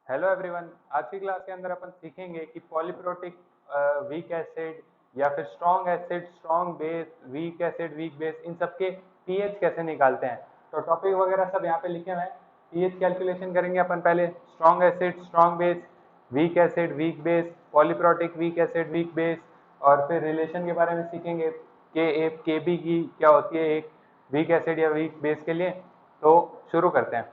Hello everyone. आज की class के अंदर अपन सीखेंगे कि पॉलीप्रोटिक वीक एसिड या फिर strong acid, strong base, weak acid, weak base, इन सब के पीएच कैसे निकालते हैं। तो टॉपिक वगैरह सब यहाँ पे लिखे हुए हैं। पीएच कैलकुलेशन करेंगे अपन पहले। Strong acid, strong base, weak acid, weak base, polyprotic week acid, weak base, और फिर रिलेशन के बारे में सीखेंगे के ए के बी की क्या होती है एक वीक एसिड या वीक बेस के लिए। तो शुरू करते हैं।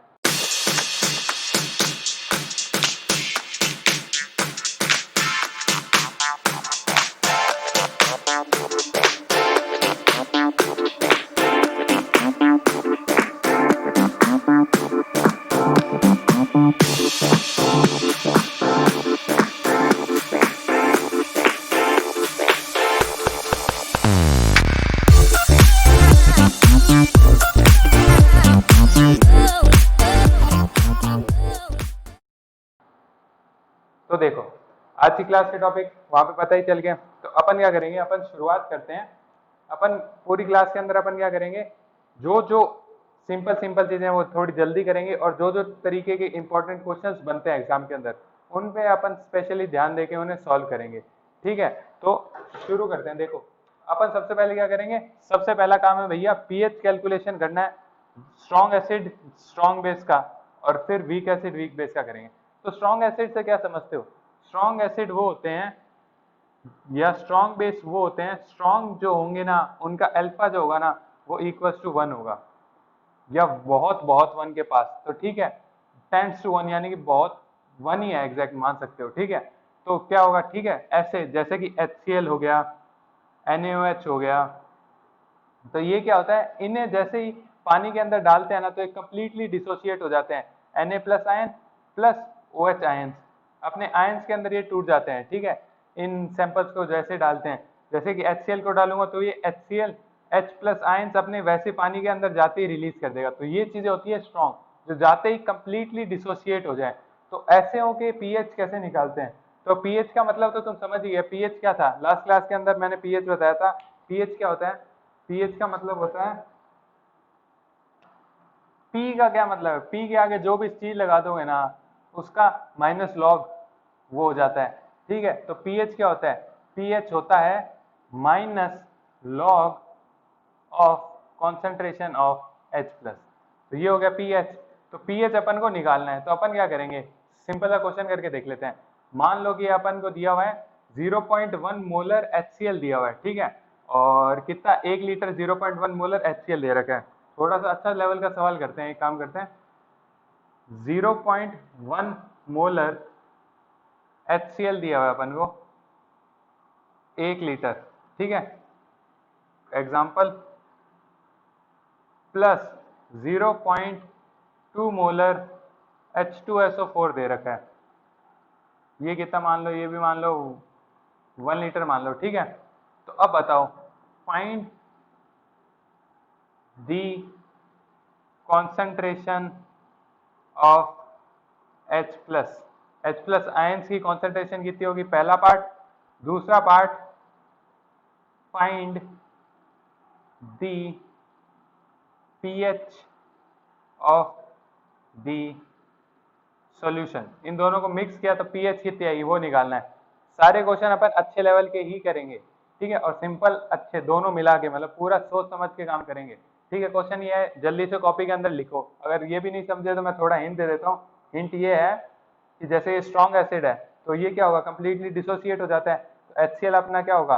तो देखो, आज की क्लास के टॉपिक वहां पे पता ही चल गया। तो अपन क्या करेंगे, अपन शुरुआत करते हैं। अपन पूरी क्लास के अंदर अपन क्या करेंगे, जो जो सिंपल सिंपल चीजें वो थोड़ी जल्दी करेंगे, और जो जो तरीके के इंपॉर्टेंट क्वेश्चंस बनते हैं एग्जाम के अंदर उन पे अपन स्पेशली ध्यान देके उन्हें सॉल्व करेंगे। ठीक है, तो शुरू करते हैं। देखो, अपन सबसे पहले क्या करेंगे, सबसे पहला काम है भैया पीएच कैलकुलेशन करना है स्ट्रॉन्ग एसिड, स्ट्रॉन्ग बेस का, और फिर वीक एसिड, वीक बेस का करेंगे। तो स्ट्रॉन्ग एसिड से क्या समझते हो? स्ट्रॉन्ग एसिड वो होते हैं या स्ट्रॉन्ग बेस वो होते हैं, स्ट्रॉन्ग जो होंगे ना उनका अल्फा जो होगा ना वो इक्वल टू 1 होगा, या बहुत बहुत 1 के पास। तो ठीक है, टेंस टू 1 यानी कि बहुत 1 ही है, एग्जैक्ट मान सकते हो। ठीक है, तो क्या होगा, ठीक है, ऐसे जैसे कि HCl हो गया, NaOH हो गया। तो ये क्या होता है, इन्हें जैसे ही पानी के अंदर डालते हैं ना तो एक कंप्लीटली डिसोसिएट हो जाते हैं। Na plus ion plus OH ions, अपने आयंस के अंदर ये टूट जाते हैं। ठीक है, इन सैंपल्स को जैसे डालते हैं, जैसे कि HCl को डालूंगा तो ये HCl H प्लस आयंस अपने वैसे पानी के अंदर जाते ही रिलीज कर देगा। तो ये चीजें होती है स्ट्रॉन्ग, जो जाते ही कंप्लीटली डिसोसिएट हो जाए। तो ऐसे हो के पीएच कैसे निकालते हैं? तो पीएच का मतलब तो तुम समझ ही गए। पीएच क्या था, लास्ट क्लास के अंदर मैंने पीएच बताया था। पीएच क्या होता है? पीएच का मतलब होता है, पी का क्या मतलब है, पी के आगे जो भी चीज लगा दोगे ना उसका माइनस लॉग वो हो जाता है। ठीक है, तो पीएच क्या होता है? पीएच होता है minus log of concentration of H plus. तो ये हो गया पीएच। तो पीएच अपन को निकालना है, तो अपन क्या करेंगे, सिंपल सा क्वेश्चन करके देख लेते हैं। मान लो कि अपन को दिया हुआ है 0.1 मोलर HCl दिया हुआ है। ठीक है, और कितना, 1 लीटर 0.1 मोलर HCl दे रखा है। थोड़ा सा अच्छा लेवल का सवाल करते हैं, एक काम करते हैं, 0.1 मोलर HCl दिया हुआ है अपन को 1 लीटर। ठीक है, एग्जाम्पल, प्लस 0.2 मोलर H2SO4 दे रखा है। ये कितना मान लो, ये भी मान लो 1 लीटर मान लो। ठीक है, तो अब बताओ, find the concentration of H plus ions की कॉन्सेंट्रेशन कितनी होगी, पहला पार्ट। दूसरा part, find the pH of the solution. इन दोनों को मिक्स किया तो पीएच कितनी आएगी वो निकालना है। सारे क्वेश्चन अपन अच्छे लेवल के ही करेंगे। ठीक है, और सिंपल अच्छे दोनों मिला के, मतलब पूरा सोच समझ के काम करेंगे। ठीक है, क्वेश्चन ये है, जल्दी से कॉपी के अंदर लिखो। अगर ये भी नहीं समझे तो मैं थोड़ा हिंट दे देता हूँ। हिंट ये है कि जैसे ये स्ट्रॉन्ग एसिड है तो ये क्या होगा, कंप्लीटली डिसोसिएट हो जाता है। तो HCl अपना क्या होगा,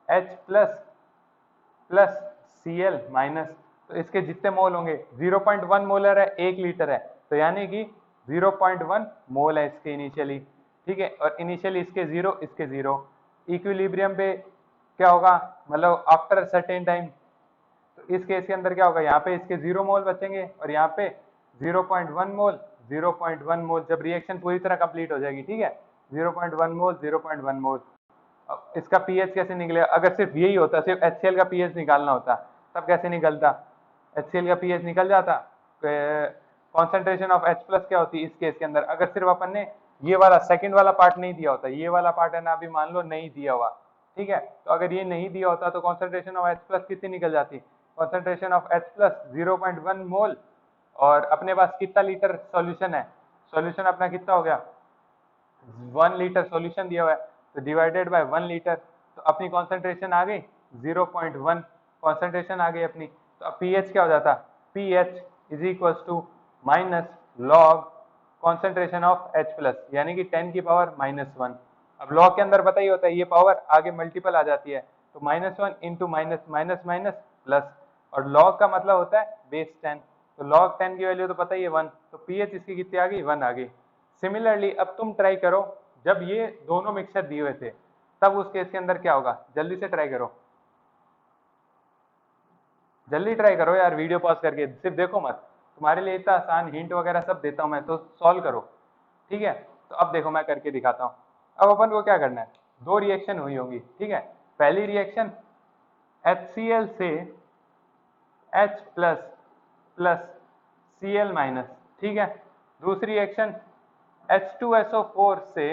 H plus plus Cl minus. तो इसके जितने मोल होंगे, 0.1 मोलर है, 1 लीटर है, तो यानी कि 0.1 मोल है इसके इनिशियली। ठीक है, और इनिशियली इसके 0, इसके 0। इक्विलिब्रियम पे क्या होगा, मतलब आफ्टर सर्टेन टाइम। तो इस केस के अंदर क्या होगा, यहाँ पे इसके 0 मोल बचेंगे और यहाँ पे 0.1 मोल, 0.1 मोल। जब रिएक्शन पूरी तरह कंप्लीट हो जाएगी, ठीक है, 0.1 मोल, 0.1 मोल। अब इसका पीएच कैसे निकलेगा? अगर सिर्फ यही होता, सिर्फ HCl का पीएच निकालना होता, तब कैसे निकलता? HCl का पीएच निकल जाता। कॉन्सेंट्रेशन ऑफ H प्लस क्या होती है इस केस के अंदर, अगर सिर्फ अपन ने ये वाला सेकंड वाला पार्ट नहीं दिया होता, ये वाला पार्ट है ना अभी मान लो नहीं दिया हुआ। ठीक है, तो अगर ये नहीं दिया होता तो कॉन्सेंट्रेशन ऑफ H प्लस कितनी निकल जाती? कॉन्सेंट्रेशन ऑफ H प्लस 0.1 मोल, और अपने पास कितना लीटर सॉल्यूशन है? सॉल्यूशन अपना कितना हो गया, 1 लीटर सॉल्यूशन दिया हुआ है तो डिवाइडेड बाय 1 लीटर, तो अपनी कॉन्सेंट्रेशन आ गई 0.1 कॉन्सेंट्रेशन आ गई अपनी। तो अब पीएच क्या हो जाता, pH is equal to minus log concentration of H plus, यानी कि 10 की पावर -1। अब लॉग के अंदर पता ही होता है ये पावर आगे मल्टीपल आ जाती है, तो -1 into minus minus minus plus, और लॉग का मतलब होता है बेस 10, तो लॉग 10 की वैल्यू तो पता ही है 1, तो पीएच इसकी कितनी आ गई, 1 आ गई। सिमिलरली अब तुम ट्राई करो, जब ये दोनों मिक्सचर दिए हुए थे तब उस केस के अंदर क्या होगा, जल्दी से ट्राई करो, जल्दी ट्राई करो यार, वीडियो पॉज करके, सिर्फ देखो मत, तुम्हारे लिए इतना आसान हिंट वगैरह सब देता हूं मैं, तो सॉल्व करो, ठीक है। तो अब देखो मैं करके दिखाता हूँ। अब अपन को क्या करना है, दो रिएक्शन हुई होंगी, ठीक है। पहली रिएक्शन HCl से H plus plus Cl minus, ठीक है। दूसरी रिएक्शन H2SO4 से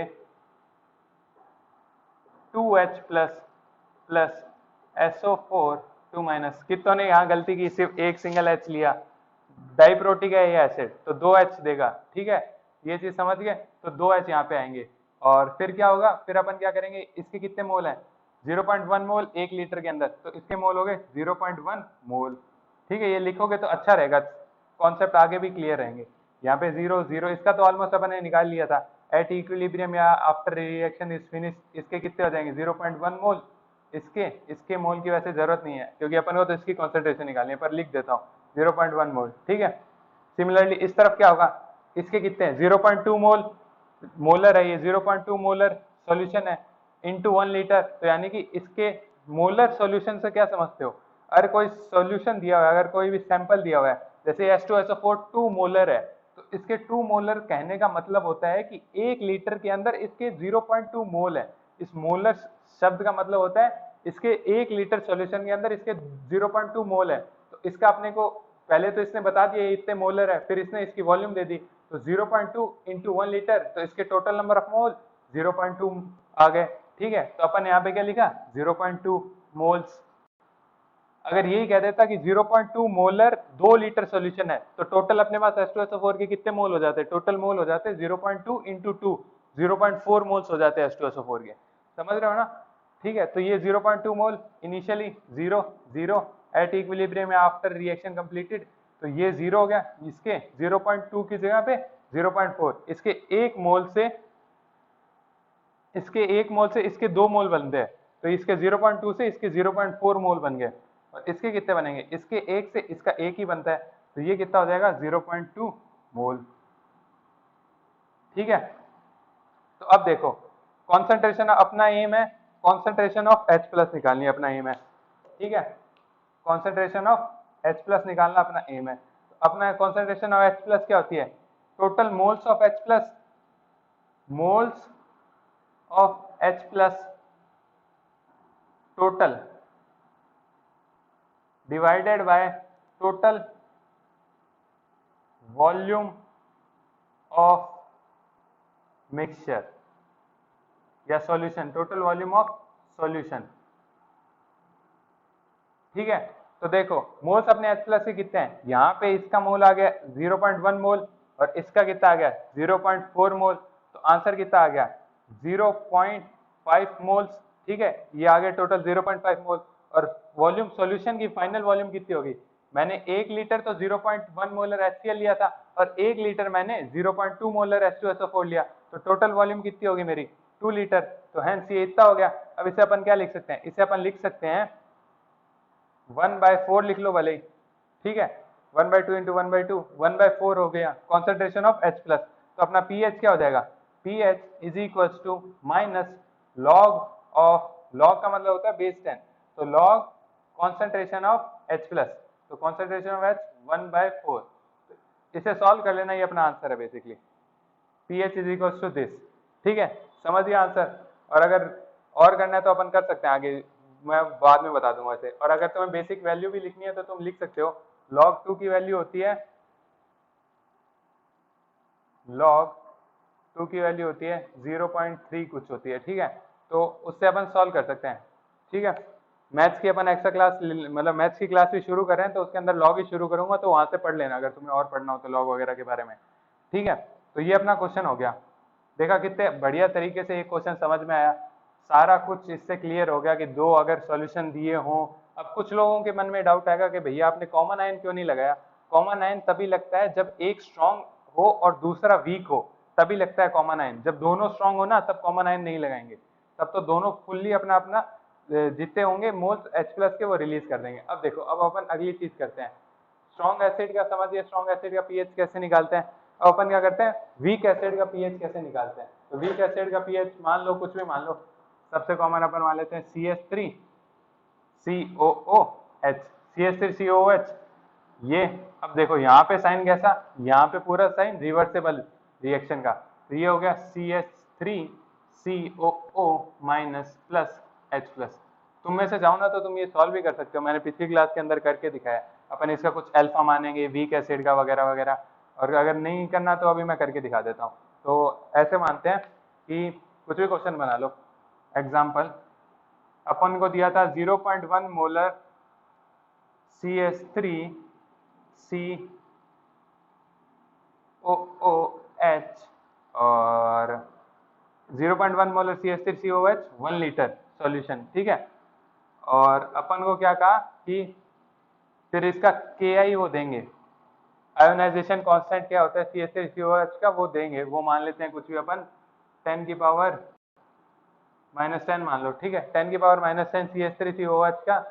2H plus plus SO4 2 minus. कितनों ने यहाँ गलती की, सिर्फ एक सिंगल H लिया, डाइप्रोटिक है ये एसिड तो 2H देगा, ठीक है, ये चीज समझ गए, तो 2H यहाँ पे आएंगे। और फिर क्या होगा, फिर अपन क्या करेंगे, इसके कितने मोल हैं, 0.1 मोल 1 लीटर के अंदर, तो इसके मोल हो गए 0.1 मोल, ठीक है। ये लिखोगे तो अच्छा रहेगा, कॉन्सेप्ट आगे भी क्लियर रहेंगे। यहाँ पे 0 0 इसका तो ऑलमोस्ट अपन ने निकाल लिया था, एट इक्विलिब्रियम या आफ्टर रिएक्शन इज फिनिश, इसके कितने हो जाएंगे 0.1 मोल, इसके मोल की वैसे जरूरत नहीं है क्योंकि अपन को तो इसकी कॉन्सेंट्रेशन निकालनी है, पर लिख देता हूँ 0.1 मोल, ठीक है। सिमिलरली इस तरफ क्या होगा, इसके कितने हैं 0.2 मोल, मोलर है ये, 0.2 मोलर सॉल्यूशन है इनटू 1 लीटर, तो यानी कि इसके मोलर सॉल्यूशन से क्या समझते हो, अगर कोई सॉल्यूशन दिया हुआ है, अगर कोई भी सैंपल दिया हुआ है, जैसे H2SO4 2 मोलर है, तो इसके 2 मोलर कहने का मतलब होता है कि 1 लीटर के अंदर इसके 0.2 मोल है। इस मोलर शब्द का मतलब होता है इसके 1 लीटर सॉल्यूशन के अंदर इसके 0.2 मोल है। तो इसका अपने को पहले तो इसने बता दिया इतने मोलर है, फिर इसने इसकी वॉल्यूम दे दी, तो 0.2 इंटू 1 लीटर, तो इसके टोटल नंबर ऑफ मोल 0.2 आ गए, ठीक है। तो अपन यहाँ पे क्या लिखा 0.2 मोल्स। अगर यही कह देता कि 0.2 मोलर 2 लीटर सॉल्यूशन है, तो टोटल अपने पास H2SO4 के कितने मोल हो जाते, टोटल मोल हो जाते 0.2 इंटू 2, 0.4 मोल्स हो जाते हैं H2SO4 के, समझ रहे हो ना, ठीक है। तो ये 0.2 mole initially 0 0 at equilibrium after reaction completed, तो ये 0 हो गया, इसके 0.2 की जगह पे 0.4, इसके 1 मोल से इसके 2 मोल बनते हैं, तो इसके 0.2 से इसके 0.4 मोल बन गए, और इसके कितने बनेंगे, इसके 1 से इसका 1 ही बनता है, तो ये कितना हो जाएगा 0.2 मोल, ठीक है। तो अब देखो कॉन्सेंट्रेशन अपना एम है, कॉन्सेंट्रेशन ऑफ H प्लस निकालनी अपना एम है, ठीक है, कॉन्सेंट्रेशन ऑफ H प्लस निकालना अपना एम है। तो अपना कॉन्सेंट्रेशन ऑफ H प्लस क्या होती है, total moles of H plus, moles of H plus total divided by total volume of mixture या solution, total volume of solution, ठीक है। तो देखो मोल्स अपने H प्लस के कितने हैं, यहाँ पे इसका मोल आ गया 0.1 मोल और इसका कितना आ गया 0.4 मोल, तो आंसर कितना आ गया 0.5 मोल्स, ठीक है, ये आ गया टोटल 0.5 मोल। और वॉल्यूम सॉल्यूशन की फाइनल वॉल्यूम कितनी होगी, मैंने 1 लीटर तो 0.1 मोलर HCl लिया था और 1 लीटर मैंने 0.2 मोलर H2SO4 लिया, तो टोटल वॉल्यूम कितनी होगी मेरी 2 लीटर, तो हेंस ये इतना हो गया। अब इसे अपन क्या लिख सकते हैं, इसे अपन लिख सकते हैं 1/4 लिख लो भले ही, ठीक है, 1/2 इंटू 1/2 1/4 हो गया कॉन्सेंट्रेशन ऑफ H प्लस। तो अपना पीएच क्या हो जाएगा, pH is equal to minus log of, log का मतलब होता है बेस 10, तो log concentration of H plus, तो कॉन्सेंट्रेशन ऑफ H 1/4, इसे सॉल्व कर लेना, ये अपना आंसर है basically, pH is equal to this, ठीक है, समझ गया आंसर। और अगर और करना है तो अपन कर सकते हैं आगे, मैं बाद में बता दूंगा इसे। और अगर तुम्हें बेसिक वैल्यू भी लिखनी है तो तुम लिख सकते हो, log 2 की वैल्यू होती है, log 2 की वैल्यू होती है 0.3 कुछ होती है, ठीक है, तो उससे अपन सॉल्व कर सकते हैं, ठीक है। मैथ्स की अपन एक्स्ट्रा क्लास, मतलब मैथ्स की क्लास भी शुरू कर रहे हैं, तो उसके अंदर लॉग ही शुरू करूंगा, तो वहां से पढ़ लेना अगर तुम्हें और पढ़ना हो तो लॉग वगैरह के बारे में, ठीक है। तो ये अपना क्वेश्चन हो गया। देखा कितने बढ़िया तरीके से ये क्वेश्चन समझ में आया, सारा कुछ इससे क्लियर हो गया कि दो अगर सॉल्यूशन दिए हों। अब कुछ लोगों के मन में डाउट आएगा कि भैया आपने कॉमन आयन क्यों नहीं लगाया। कॉमन आयन तभी लगता है जब एक स्ट्रांग हो और दूसरा वीक हो, तभी लगता है कॉमन आयन। जब दोनों स्ट्रांग हो ना तब कॉमन आयन नहीं लगाएंगे, तब तो दोनों फुल्ली अपना अपना जितने होंगे मोल्स H+ के वो रिलीज कर देंगे। अब देखो, अब अपन अगली चीज करते हैं। स्ट्रॉन्ग एसिड का समझिए, स्ट्रॉन्ग एसिड का पीएच कैसे निकालते हैं। अब अपन क्या करते हैं, वीक एसिड का पीएच कैसे निकालते हैं। तो वीक एसिड का पीएच मान लो, कुछ भी मान लो, सबसे कॉमन अपन मान लेते हैं CH3COOH, CH3COOH। ये अब देखो यहाँ पे साइन कैसा, यहाँ पे पूरा साइन रिवर्सेबल रिएक्शन का, तो ये हो गया CH3COO माइनस प्लस H+। तुम में से जाओ ना तो तुम ये सॉल्व भी कर सकते हो, मैंने पिछली क्लास के अंदर करके दिखाया। अपन इसका कुछ अल्फा मानेंगे वीक एसिड का वगैरह वगैरह, और अगर नहीं करना तो अभी मैं करके दिखा देता हूँ। तो ऐसे मानते हैं कि कुछ भी क्वेश्चन बना लो। एग्जाम्पल, अपन को दिया था 0.1 मोलर CH3COOH और 0.1 मोलर CH3COOH 1 लीटर सॉल्यूशन, ठीक है। और अपन को क्या कहा कि फिर इसका KI वो देंगे, आयोनाइजेशन कांस्टेंट क्या होता है CH3COOH का, वो देंगे। वो मान लेते हैं कुछ भी अपन 10 की पावर -10 मान लो, ठीक है। 10 की पावर -10 CH3COOH का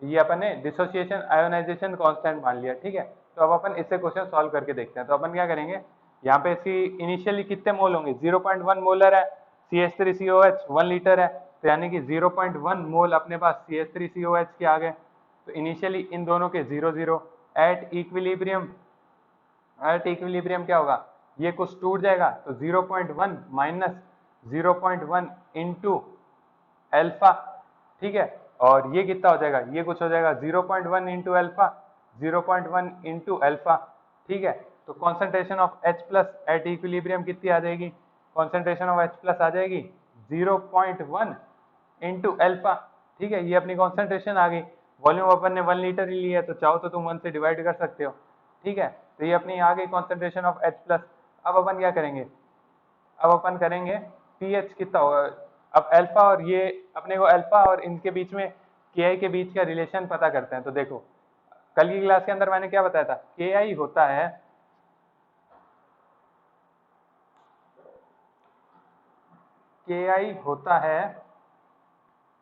ये अपन ने डिसोसिएशन आयोनाइजेशन कांस्टेंट मान लिया, ठीक है। तो अब अपन इससे क्वेश्चन सॉल्व करके देखते हैं। तो अपन क्या करेंगे, यहाँ पे इसकी इनिशियली कितने मोल होंगे, 0.1 मोलर है, CH3COH 1 लीटर है, तो यानी कि 0.1 मोल अपने पास CH3COH के आ गए। तो इनिशियली इन दोनों के 0 एट इक्विलिब्रियम, क्या होगा, ये कुछ टूट जाएगा, तो 0.1 माइनस 0.1 इंटू एल्फा, ठीक है। और ये कितना हो जाएगा, ये कुछ हो जाएगा 0.1 इंटू एल्फा, 0.1 इंटू एल्फा, ठीक है। तो concentration of H+ at equilibrium कितनी आ जाएगी, कॉन्सेंट्रेशन ऑफ H+ आ जाएगी 0.1 इंटू एल्फा, ठीक है। ये अपनी कॉन्सेंट्रेशन आ गई। वॉल्यूम अपन ने 1 लीटर ही लिया है, तो चाहो तो तुम 1 से डिवाइड कर सकते हो, ठीक है। तो ये अपनी आ गई कॉन्सेंट्रेशन ऑफ H+। अब अपन क्या करेंगे, अब अपन करेंगे पीएच कितना होगा। अब अल्फा और ये अपने को अल्फा और इनके बीच में के के बीच का रिलेशन पता करते हैं। तो देखो, कल की क्लास के अंदर मैंने क्या बताया था, के होता है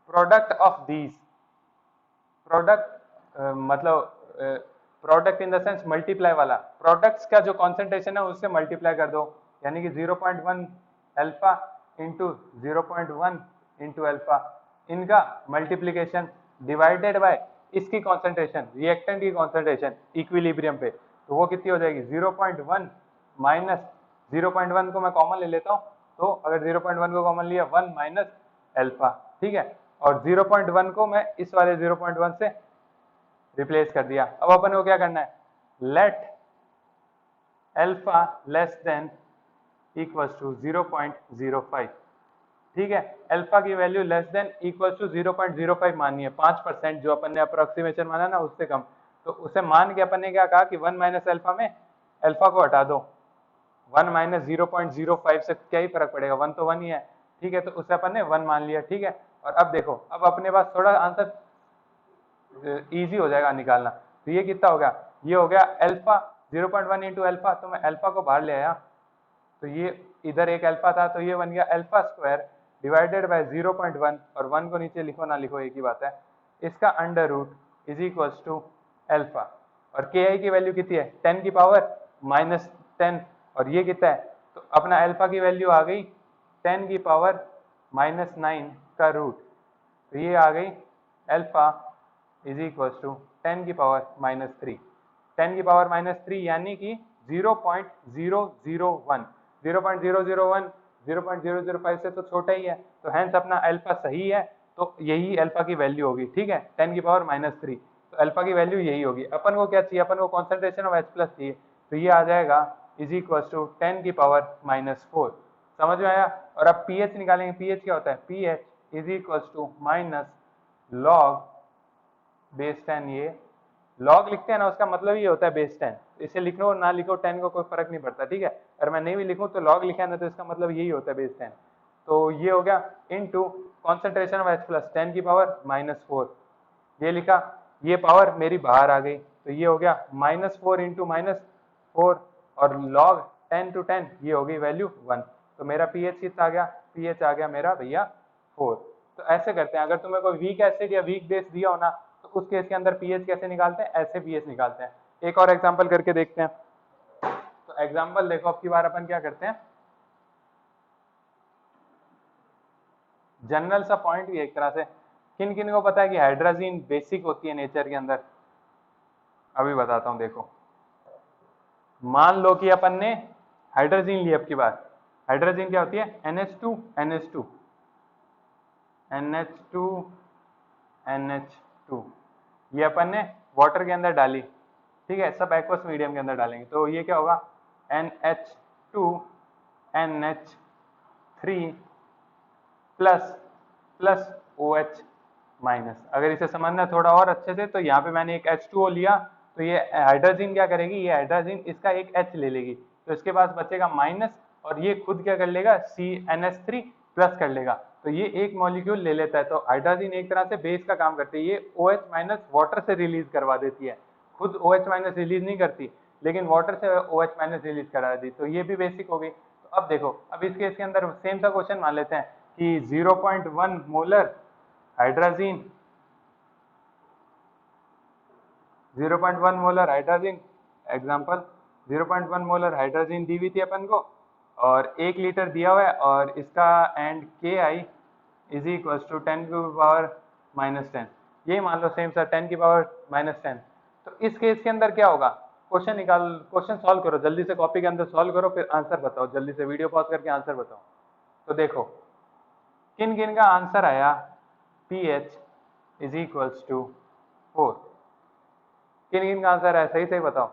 प्रोडक्ट ऑफ दीज, प्रोडक्ट मतलब product in the sense multiply वाला, प्रोडक्ट्स का जो कॉन्सेंट्रेशन है उससे मल्टीप्लाई कर दो, यानी कि 0.1 अल्फा इंटू 0.1 इंटू अल्फा, इनका मल्टीप्लीकेशन डिवाइडेड बाय इसकी कॉन्सेंट्रेशन, रिएक्टेंट की कॉन्सेंट्रेशन इक्विलिब्रियम पे, तो वो कितनी हो जाएगी 0.1 माइनस 0.1 को मैं कॉमन ले लेता हूँ, तो अगर 0.1 को कॉमन लिया 1 माइनस अल्फा, ठीक है। और 0.1 को मैं इस वाले 0.1 से रिप्लेस कर दिया। अब अपन को क्या करना है, let alpha less than equals to 0.05, ठीक है। अल्फा की value less than equals to 0.05 माननी है, 5% जो अपन ने अप्रोक्सीमेशन माना ना उससे कम। तो उसे मान के अपन ने क्या कहा कि 1 माइनस अल्फा में अल्फा को हटा दो, 1 माइनस 0.05 से क्या ही फर्क पड़ेगा, 1 तो 1 ही है, ठीक है। तो उसे अपन ने 1 मान लिया, ठीक है। और अब देखो, अब अपने पास थोड़ा आंसर इजी हो जाएगा निकालना। तो ये कितना हो गया, ये हो गया अल्फा 0.1 इंटू अल्फा, तो मैं अल्फा को बाहर ले आया, तो ये इधर एक अल्फा था, तो ये बन गया अल्फा स्क्वायर डिवाइडेड बाय 0.1, और 1 को नीचे लिखो ना लिखो एक ही बात है, इसका under root is equals to alpha. और के आई की वैल्यू कितनी है, 10 की पावर -10, और ये कितना है, तो अपना अल्फा की वैल्यू आ गई 10 की पावर -9 का रूट, तो ये आ गई अल्फा इज इक्वल्स टू 10 की पावर -3, 10 की पावर -3 यानी कि 0.001, 0.001 0.005 से तो छोटा ही है, तो हैंस अपना अल्फा सही है, तो यही अल्फा की वैल्यू होगी, ठीक है। 10 की पावर -3, तो अल्फा की वैल्यू यही होगी। अपन को क्या चाहिए, अपन को कॉन्सेंट्रेशन ऑफ H+ चाहिए, तो ये आ जाएगा इज इक्वल टू 10 की पावर -4। समझ में आया। और अब पीएच निकालेंगे, पीएच क्या होता है, pH is equal to minus log base 10, ये लॉग लिखते हैं ना उसका मतलब ये होता है बेस 10, इसे लिखो ना लिखो 10 को कोई फर्क नहीं पड़ता, ठीक है। अगर मैं नहीं भी लिखूं तो लॉग लिखा है ना, तो इसका मतलब यही होता है बेस 10। तो ये हो गया into concentration of H plus 10 की पावर -4, ये लिखा, ये पावर मेरी बाहर आ गई, तो ये हो गया -4 इंटू -4 और log 10 to 10, ये हो गई वैल्यू 1। तो मेरा pH कितना आ गया, pH आ गया मेरा भैया 4। तो ऐसे करते हैं, अगर तुम्हें कोई वीक एसिड या वीक बेस दिया हो ना, तो उस केस के अंदर pH कैसे निकालते हैं, ऐसे pH निकालते हैं। एक और एग्जांपल करके देखते हैं। तो एग्जांपल देखो, अब की बार अपन क्या करते हैं, जनरल सा पॉइंट भी एक तरह से। किन किन को पता है कि हाइड्रोजन बेसिक होती है नेचर के अंदर, अभी बताता हूं। देखो, मान लो कि अपन ने हाइड्रोजन ली, अब की बार हाइड्रोजन क्या होती है, NH2 NH2 NH2 NH2, ये अपन ने वाटर के अंदर डाली, ठीक है, सब एक्वस मीडियम के अंदर डालेंगे, तो ये क्या होगा, NH2 NH3 plus plus OH minus. अगर इसे समझना थोड़ा और अच्छे से, तो यहाँ पे मैंने एक H2O लिया, तो ये हाइड्रोजन क्या करेगी, ये हाइड्रोजन इसका एक H ले लेगी, तो इसके पास बचेगा माइनस, और ये खुद क्या कर लेगा, CNH3 प्लस कर लेगा, तो ये एक मॉलिक्यूल ले लेता है। तो हाइड्रोजन एक तरह से बेस का काम करती है, ये OH माइनस वाटर से रिलीज करवा देती है, खुद OH माइनस रिलीज नहीं करती, लेकिन वाटर से OH माइनस रिलीज करा दी, तो ये भी बेसिक हो गई। तो अब देखो, अब इस केस के अंदर सेम सा क्वेश्चन मान लेते हैं कि 0.1 molar hydrogen, 0.1 molar hydrogen, example 0.1 molar hydrogen दी हुई थी अपन को, और 1 लीटर दिया हुआ है, और इसका and KI is equal to 10 की पावर -10, यही मान लो सेम सर 10 की पावर -10। तो इस केस के अंदर क्या होगा, क्वेश्चन निकाल, क्वेश्चन सॉल्व करो जल्दी से, कॉपी के अंदर सॉल्व करो, फिर आंसर बताओ जल्दी से, वीडियो पॉज करके आंसर बताओ। तो देखो किन किन का आंसर आया, pH इज इक्वल्स टू 4, किन किन का आंसर है, सही सही बताओ।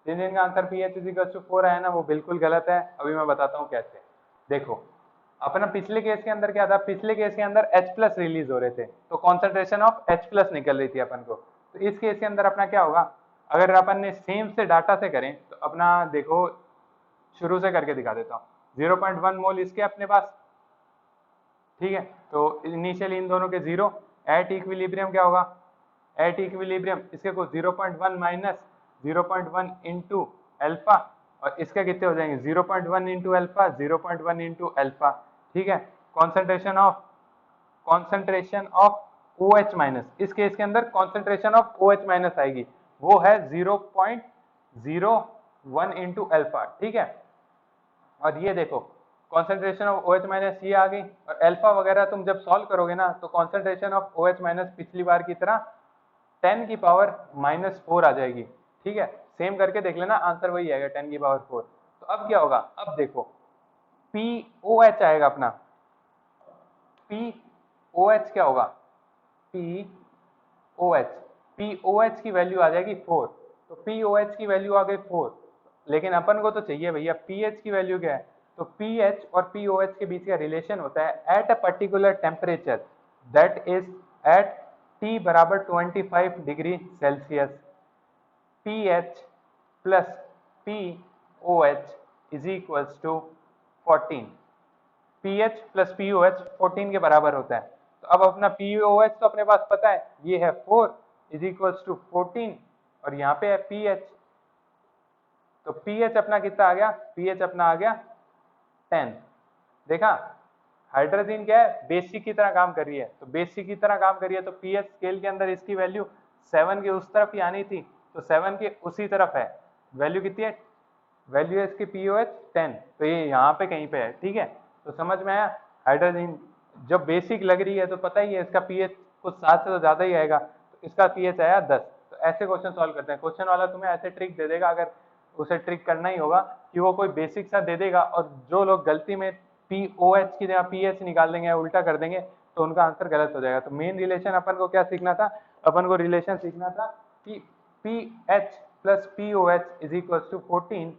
जिन जिन का answer pH is equals to 4 आया ना, वो बिल्कुल गलत है, अभी मैं बताता हूँ कैसे। देखो, अपना पिछले केस के अंदर क्या था, पिछले केस के अंदर H प्लस रिलीज हो रहे थे, तो कॉन्सेंट्रेशन ऑफ H प्लस निकल रही थी अपन को। तो इस केस के अंदर अपना क्या होगा, अगर अपन ने सेम से डाटा से करें, तो अपना देखो शुरू से करके दिखा देता हूँ। 0.1 मोल इसके अपने पास, ठीक है, तो इनिशियली इन दोनों के 0, एट इक्विलिब्रियम क्या होगा, एट इक्विलिब्रियम इसके को 0.1 माइनस 0.1 इंटू एल्फा, और इसके कितने हो जाएंगे, 0.1 इंटू एल्फा, 0.1 इंटू एल्फा, ठीक है। कॉन्सेंट्रेशन ऑफ OH माइनस, इस केस के अंदर कॉन्सेंट्रेशन ऑफ OH माइनस आएगी, वो है 0.01 इंटू एल्फा, ठीक है। और ये देखो कॉन्सेंट्रेशन ऑफ OH माइनस ये आ गई, और अल्फा वगैरह तुम जब सॉल्व करोगे ना, तो कॉन्सेंट्रेशन ऑफ OH माइनस पिछली बार की तरह 10 की पावर -4 आ जाएगी, ठीक है। सेम करके देख लेना, आंसर वही आएगा 10 की पावर 4। तो अब क्या होगा, अब देखो POH आएगा अपना, POH क्या होगा, POH की वैल्यू आ जाएगी 4, तो POH की वैल्यू आ गई 4, लेकिन अपन को तो चाहिए भैया pH की वैल्यू क्या है, तो pH और POH के बीच का रिलेशन होता है at a particular temperature that is at T बराबर 25 degree celsius, pH plus POH is equals to 14, pH plus POH 14 के बराबर होता है। तो अब अपना POH तो अपने पास पता है, ये है 4 इज इक्वल्स टू 14, और यहाँ पे है pH, तो pH अपना कितना आ गया, pH अपना आ गया 10। देखा, हाइड्रोजन क्या है, बेसिक की तरह काम कर रही है, तो बेसिक की तरह काम कर रही है, तो pH स्केल के अंदर इसकी वैल्यू 7 के उस तरफ ही आनी थी, तो 7 के उसी तरफ है, वैल्यू कितनी है, वैल्यू है इसकी POH 10, तो ये यहाँ पे कहीं पे है, ठीक है। तो समझ में आया, हाइड्रोजन जब बेसिक लग रही है तो पता ही है इसका pH कुछ 7 से तो ज्यादा ही आएगा, तो इसका pH आया 10। तो ऐसे क्वेश्चन सॉल्व करते हैं, क्वेश्चन वाला तुम्हें ऐसे ट्रिक दे देगा, अगर उसे ट्रिक करना ही होगा कि वो कोई बेसिक सा दे देगा, और जो लोग गलती में POH की जगह pH निकाल देंगे या उल्टा कर देंगे, तो उनका आंसर गलत हो जाएगा। तो मेन रिलेशन अपन को क्या सीखना था, अपन को रिलेशन सीखना था कि pH plus POH is equal to 14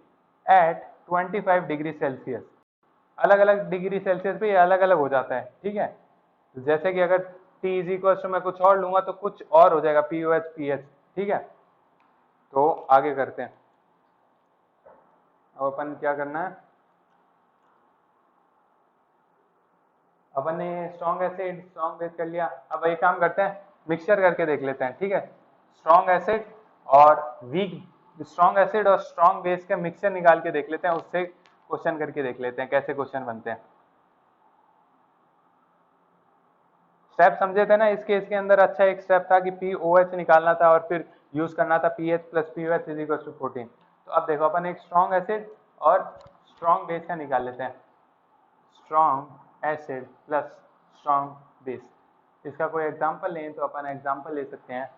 at 25 degree celsius. अलग अलग डिग्री सेल्सियस पे ये अलग अलग हो जाता है, ठीक है। जैसे कि अगर T इज इक्वल टू मैं कुछ और लूंगा तो कुछ और हो जाएगा POH pH, ठीक है। तो आगे करते हैं, अब अपन क्या करना है, अपन ने स्ट्रॉन्ग एसिड स्ट्रॉन्ग बेस कर लिया। अब एक काम करते हैं, मिक्सचर करके देख लेते हैं, ठीक है। स्ट्रॉन्ग एसिड और वीक, स्ट्रॉन्ग एसिड और स्ट्रॉन्ग बेस का मिक्सचर निकाल के देख लेते हैं, उससे क्वेश्चन करके देख लेते हैं कैसे क्वेश्चन बनते हैं। स्टेप समझे थे ना इस केस के अंदर? अच्छा एक स्टेप था कि POH निकालना था और फिर यूज करना था PH plus POH is equal to 14। तो अब देखो अपन एक स्ट्रॉन्ग एसिड और स्ट्रॉन्ग बेस का निकाल लेते हैं। Strong acid plus strong base, इसका कोई एग्जांपल लें तो अपन एग्जांपल ले सकते हैं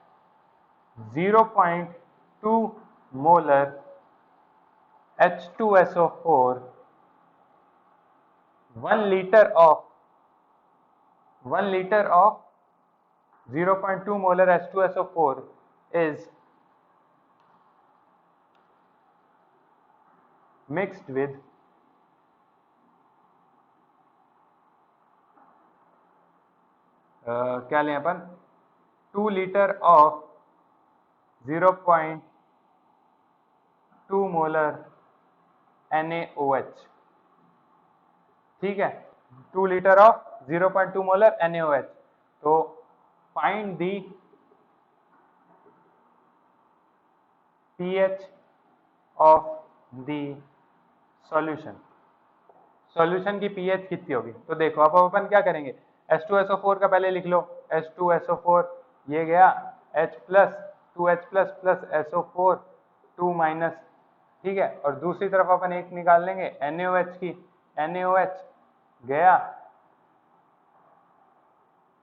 0.2 molar H2SO4, 1 liter of 0.2 molar H2SO4 is mixed with क्या लें अपन, 2 liter of 0.2 molar NaOH, ठीक है, 2 liter of 0.2 molar NaOH। तो find the pH of the solution, solution की पीएच कितनी होगी। तो देखो अब अपन क्या करेंगे, H2SO4 का पहले लिख लो, H2SO4 ये गया H plus 2H plus plus SO4 2 minus, ठीक है। और दूसरी तरफ अपन एक निकाल लेंगे NaOH की, NaOH गया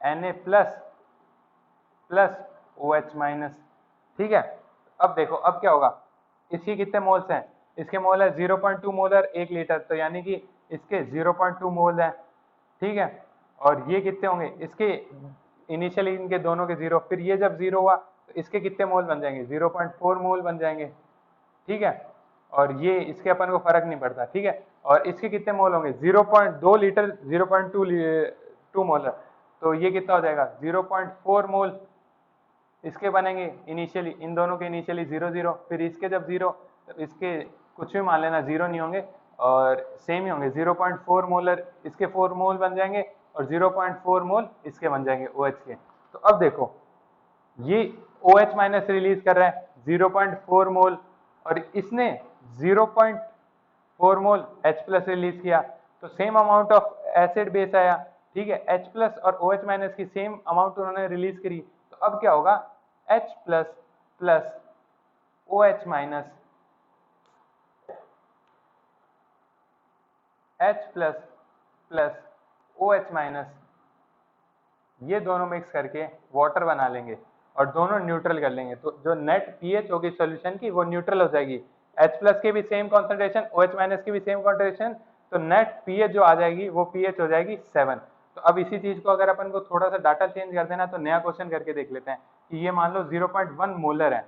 Na plus plus OH minus, ठीक है। अब देखो अब क्या होगा, इसकी कितने मोल्स हैं, इसके मोल है 0.2 मोलर 1 लीटर, तो यानी कि इसके 0.2 मोल है, ठीक है। और ये कितने होंगे, इसके इनिशियली इनके दोनों के 0, फिर ये जब 0 हुआ तो इसके कितने मोल बन जाएंगे, 0.4 मोल बन जाएंगे, ठीक है। और ये इसके अपन को फर्क नहीं पड़ता, ठीक है। और इसके कितने मोल होंगे, 0.2 लीटर 0.2 मोलर, तो ये कितना हो जाएगा 0.4 मोल इसके बनेंगे इनिशियली, इन दोनों के इनिशियली 0 0, फिर इसके जब 0 तो इसके कुछ भी मान लेना 0 नहीं होंगे और सेम ही होंगे, 0.4 मोलर इसके 4 मोल बन जाएंगे और 0.4 मोल इसके बन जाएंगे OH के। तो अब देखो ये OH माइनस रिलीज कर रहा है 0.4 मोल और इसने 0.4 मोल H प्लस रिलीज किया, तो same amount of acid base आया, ठीक है। H प्लस और OH माइनस की सेम अमाउंट उन्होंने रिलीज करी, तो अब क्या होगा, H plus plus OH minus, H plus plus OH minus, ये दोनों मिक्स करके वाटर बना लेंगे और दोनों न्यूट्रल कर लेंगे, तो जो नेट पीएच होगी सॉल्यूशन की वो न्यूट्रल हो जाएगी। H प्लस के भी सेम कॉन्सेंट्रेशन, OH माइनस की भी सेम कॉन्सेंट्रेशन, तो नेट पीएच जो आ जाएगी वो पीएच हो जाएगी 7। तो अब इसी चीज को अगर अपन को थोड़ा सा डाटा चेंज कर देना तो नया क्वेश्चन करके देख लेते हैं कि ये मान लो 0.1 मोलर है,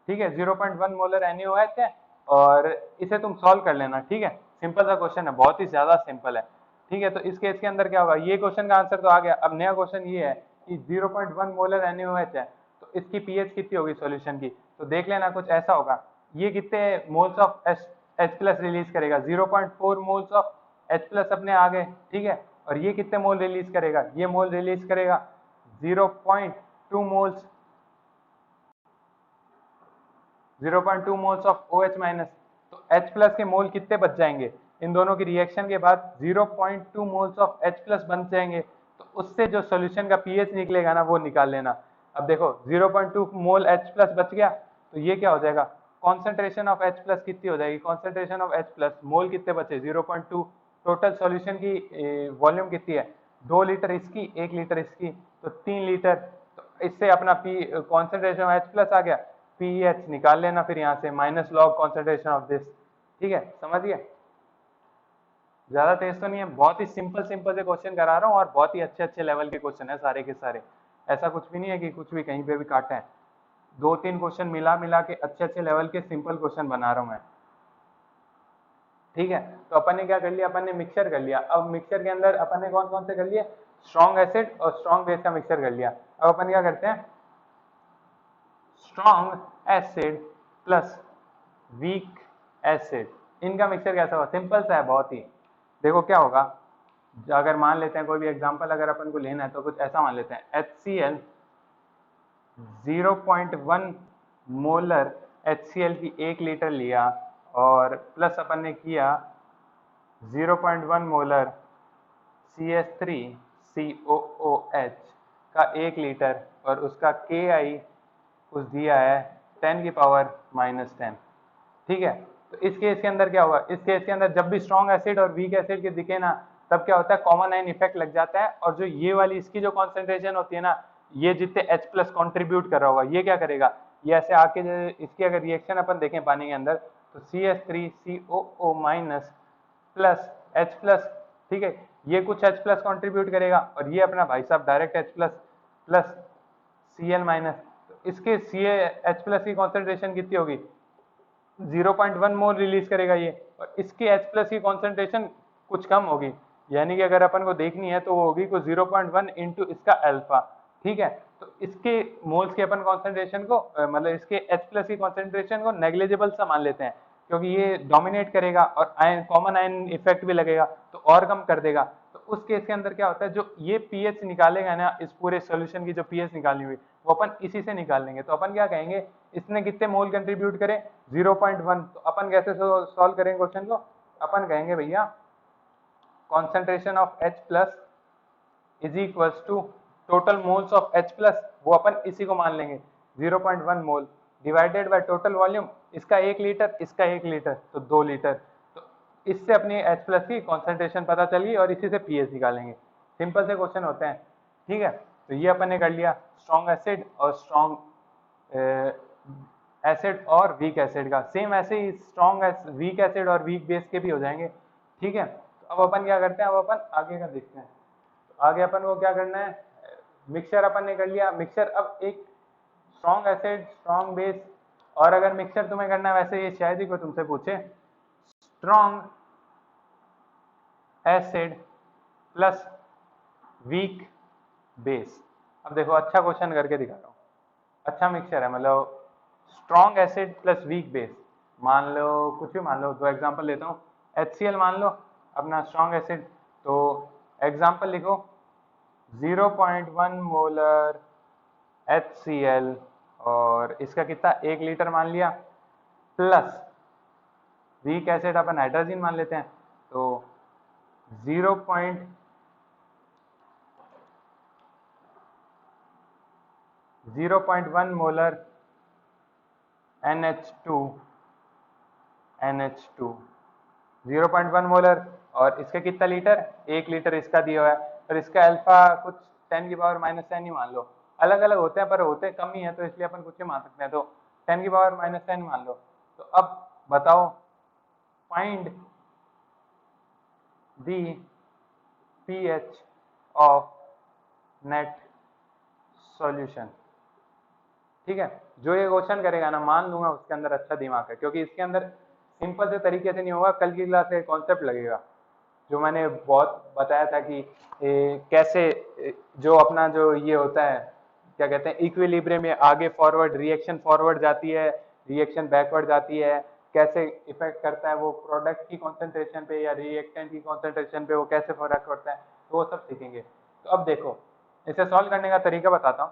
ठीक है, 0.1 मोलर NaOH है और इसे तुम सॉल्व कर लेना, ठीक है। सिंपल सा क्वेश्चन है, बहुत ही ज्यादा सिंपल है, ठीक है। तो इस केस के अंदर क्या होगा, ये क्वेश्चन का आंसर तो आ गया। अब नया क्वेश्चन ये है कि 0.1 मोलर NaOH है, तो इसकी पीएच कितनी होगी सॉल्यूशन की, तो देख लेना कुछ ऐसा होगा, ये कितने moles of H plus release करेगा, 0.4 मोल्स ऑफ H प्लस अपने आ गए, ठीक है। और ये कितने मोल रिलीज करेगा, ये मोल रिलीज करेगा 0.2 moles, 0.2 moles of OH minus, तो H प्लस के मोल कितने बच जाएंगे, इन दोनों की रिएक्शन के बाद 0.2 मोल्स ऑफ H प्लस बन जाएंगे, तो उससे जो सॉल्यूशन का पीएच निकलेगा ना वो निकाल लेना। अब देखो 0.2 मोल H प्लस बच गया, तो ये क्या हो जाएगा, कॉन्सेंट्रेशन ऑफ H प्लस कितनी हो जाएगी, कॉन्सेंट्रेशन ऑफ H प्लस, मोल कितने बचे 0.2, टोटल सॉल्यूशन की वॉल्यूम कितनी है, 2 लीटर इसकी 1 लीटर इसकी, तो 3 लीटर, तो इससे अपना p concentration of H plus आ गया, पीएच निकाल लेना फिर यहाँ से minus log concentration of this, ठीक है, समझ गए। ज्यादा तेज तो नहीं है, बहुत ही सिंपल सिंपल से क्वेश्चन करा रहा हूँ और बहुत ही अच्छे अच्छे लेवल के क्वेश्चन है सारे के सारे, ऐसा कुछ भी नहीं है कि कुछ भी कहीं पे भी काटे हैं, 2-3 क्वेश्चन मिला मिला के अच्छे अच्छे लेवल के सिंपल क्वेश्चन बना रहा हूँ मैं, ठीक है। तो अपन ने क्या कर लिया, अपन ने मिक्सचर कर लिया। अब मिक्सचर के अंदर अपन ने कौन कौन से कर लिए, स्ट्रॉन्ग एसिड और स्ट्रॉन्ग बेस का मिक्सचर कर लिया। अब अपन क्या करते हैं, strong acid plus weak acid, इनका मिक्सचर कैसा होगा, सिंपल सा है बहुत ही। देखो क्या होगा, अगर मान लेते हैं कोई भी एग्जांपल अगर अपन को लेना है तो कुछ ऐसा मान लेते हैं HCl 0.1 मोलर HCl की 1 लीटर लिया और प्लस अपन ने किया 0.1 मोलर CH3COOH का 1 लीटर और उसका KI कुछ दिया है 10⁻⁻10। ठीक है, तो इस केस के अंदर क्या होगा, इस केस के अंदर जब भी स्ट्रॉन्ग एसिड और वीक एसिड के दिखे ना तब क्या होता है, कॉमन आयन इफेक्ट लग जाता है और जो ये वाली इसकी जो कॉन्सेंट्रेशन होती है ना, ये जितने H प्लस कॉन्ट्रीब्यूट कर रहा होगा ये क्या करेगा, ये ऐसे आके इसकी अगर रिएक्शन अपन देखें पानी के अंदर तो CH3COO minus plus H plus, ठीक है, ये कुछ H प्लस कॉन्ट्रीब्यूट करेगा और ये अपना भाई साहब direct H plus plus Cl minus, तो इसके H प्लस की कॉन्सेंट्रेशन कितनी होगी, 0.1 मोल रिलीज करेगा ये और इसके H प्लस की कॉन्सेंट्रेशन कुछ कम होगी, यानी कि अगर अपन को देखनी है तो वो होगी कुछ 0.1 इंटू इसका अल्फा। ठीक है, तो इसके मोल्स के अपन कॉन्सेंट्रेशन को मतलब इसके H प्लस की कॉन्सेंट्रेशन को नेग्लिजिबल सा मान लेते हैं क्योंकि ये डोमिनेट करेगा और आयन कॉमन आयन इफेक्ट भी लगेगा तो और कम कर देगा। तो उस केस के अंदर क्या होता है, जो ये पीएच निकालेगा ना इस पूरे सॉल्यूशन की जो पीएच निकालनी हुई वो अपन इसी से निकाल लेंगे। तो अपन क्या कहेंगे, इसने कितने मोल कंट्रीब्यूट करे 0.1, तो अपन कैसे सॉल्व करेंगे क्वेश्चन को, अपन कहेंगे भैया concentration of H plus is equals to total moles of H plus, वो अपन इसी को मान लेंगे 0.1 मोल डिवाइडेड बाय टोटल वॉल्यूम, इसका 1 लीटर इसका 1 लीटर तो 2 लीटर, तो इससे अपनी H प्लस की कॉन्सेंट्रेशन पता चली और इसी से पीएच निकालेंगे। सिंपल से क्वेश्चन होते हैं। ठीक है, तो ये अपन ने कर लिया स्ट्रॉन्ग एसिड और स्ट्रॉन्ग एसिड और वीक एसिड का। सेम ऐसे ही स्ट्रॉन्ग वीक एसिड और वीक बेस के भी हो जाएंगे। ठीक है, तो अब अपन क्या करते हैं, अब अपन आगे का देखते हैं। तो आगे अपन को क्या करना है, मिक्सचर अपन ने कर लिया। मिक्सचर अब एक स्ट्रॉन्ग एसिड स्ट्रॉन्ग बेस, और अगर मिक्सचर तुम्हें करना है वैसे ये शायद ही कोई तुमसे पूछे, strong acid plus weak base. अब देखो अच्छा क्वेश्चन करके दिखा रहा हूँ, अच्छा मिक्सचर है, मतलब strong acid plus weak base, मान लो कुछ भी मान लो, दो एग्जांपल लेता हूँ। HCl मान लो अपना स्ट्रॉन्ग एसिड, तो एग्जांपल लिखो 0.1 मोलर HCl और इसका कितना 1 लीटर मान लिया, प्लस वीक एसिड अपन हाइड्रोजन मान लेते हैं तो 0.1 मोलर NH2 0.1 मोलर और इसका कितना लीटर, 1 लीटर इसका दिया हुआ है और इसका अल्फा कुछ 10⁻⁻10 ही मान लो, अलग अलग होते हैं पर होते कम ही है तो इसलिए अपन कुछ ही मान सकते हैं, तो 10⁻⁻10 मान लो। तो अब बताओ find the pH of net solution. ठीक है, जो ये क्वेश्चन करेगा ना मान लूंगा उसके अंदर अच्छा दिमाग है, क्योंकि इसके अंदर सिंपल से तरीके से नहीं होगा, कल की क्लास से कॉन्सेप्ट लगेगा जो मैंने बहुत बताया था कि कैसे जो अपना जो ये होता है क्या कहते हैं इक्विलिब्रियम में आगे फॉरवर्ड रिएक्शन फॉरवर्ड जाती है, रिएक्शन बैकवर्ड जाती है, कैसे इफेक्ट करता है वो प्रोडक्ट की कॉन्सेंट्रेशन पे या रिएक्टेंट की कॉन्सेंट्रेशन पे, वो कैसे फर्क करता है, तो वो सब सीखेंगे। तो अब देखो इसे सॉल्व करने का तरीका बताता हूँ।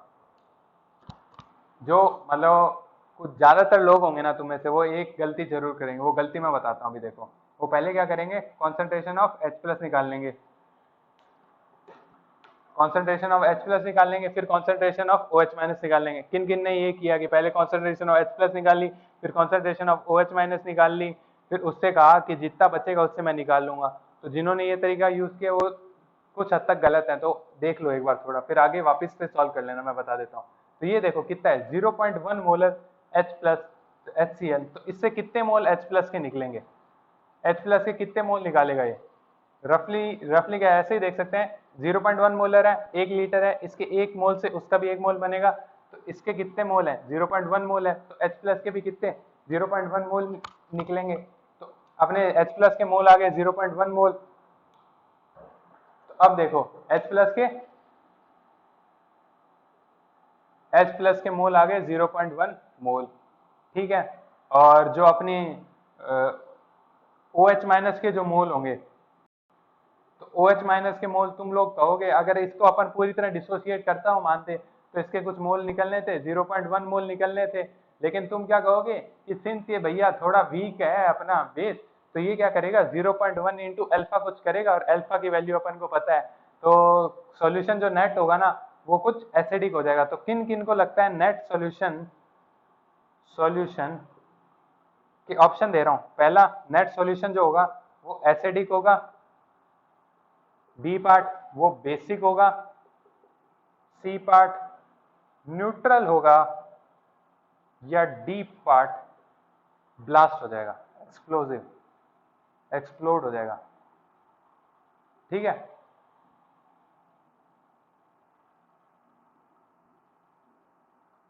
जो मतलब कुछ ज्यादातर लोग होंगे ना तुम्हें से, वो एक गलती जरूर करेंगे, वो गलती मैं बताता हूँ अभी। देखो वो पहले क्या करेंगे, कॉन्सेंट्रेशन ऑफ H प्लस निकाल लेंगे, कॉन्सेंट्रेशन ऑफ H प्लस निकाल लेंगे, फिर कॉन्सेंट्रेशन ऑफ OH माइनस निकाल लेंगे। किन किन ने ये किया कि पहले कॉन्सेंट्रेशन ऑफ H प्लस निकाल ली, फिर कॉन्सेंट्रेशन ऑफ OH माइनस निकाल ली, फिर उससे कहा कि जितना बचेगा उससे मैं निकाल लूंगा। तो जिन्होंने ये तरीका यूज किया वो कुछ हद तक गलत है, तो देख लो एक बार थोड़ा, फिर आगे वापस से सॉल्व कर लेना, मैं बता देता हूँ। तो ये देखो कितना है 0.1 मोलर H प्लस HCl, तो इससे कितने मोल H प्लस के निकलेंगे, H प्लस के कितने मोल निकालेगा ये, रफली क्या ऐसे ही देख सकते हैं, 0.1 मोलर है 1 लीटर है, इसके 1 मोल से उसका भी 1 मोल बनेगा, तो इसके कितने मोल हैं 0.1 मोल है, तो H प्लस के भी कितने 0.1 मोल निकलेंगे। तो अपने H प्लस के मोल आ गए 0.1 मोल। तो अब देखो H प्लस के मोल आ गए 0.1 मोल। ठीक है, और जो अपनी OH माइनस के जो मोल होंगे, तो OH माइनस के मोल तुम लोग कहोगे, अगर इसको अपन पूरी तरह डिसोसिएट करता हूँ मानते तो इसके कुछ मोल निकलने थे, 0.1 मोल निकलने थे। लेकिन तुम क्या कहोगे कि सिंस ये भैया थोड़ा वीक है अपना बेस, तो ये क्या करेगा 0.1 इंटू अल्फा कुछ करेगा, और अल्फा की वैल्यू अपन को पता है, तो सॉल्यूशन जो नेट होगा ना वो कुछ एसिडिक हो जाएगा। तो किन किन को लगता है नेट सॉल्यूशन कि ऑप्शन दे रहा हूं, पहला नेट सॉल्यूशन जो होगा वो एसिडिक होगा, बी पार्ट वो बेसिक होगा, सी पार्ट न्यूट्रल होगा, या डी पार्ट ब्लास्ट हो जाएगा, एक्सप्लोड हो जाएगा। ठीक है,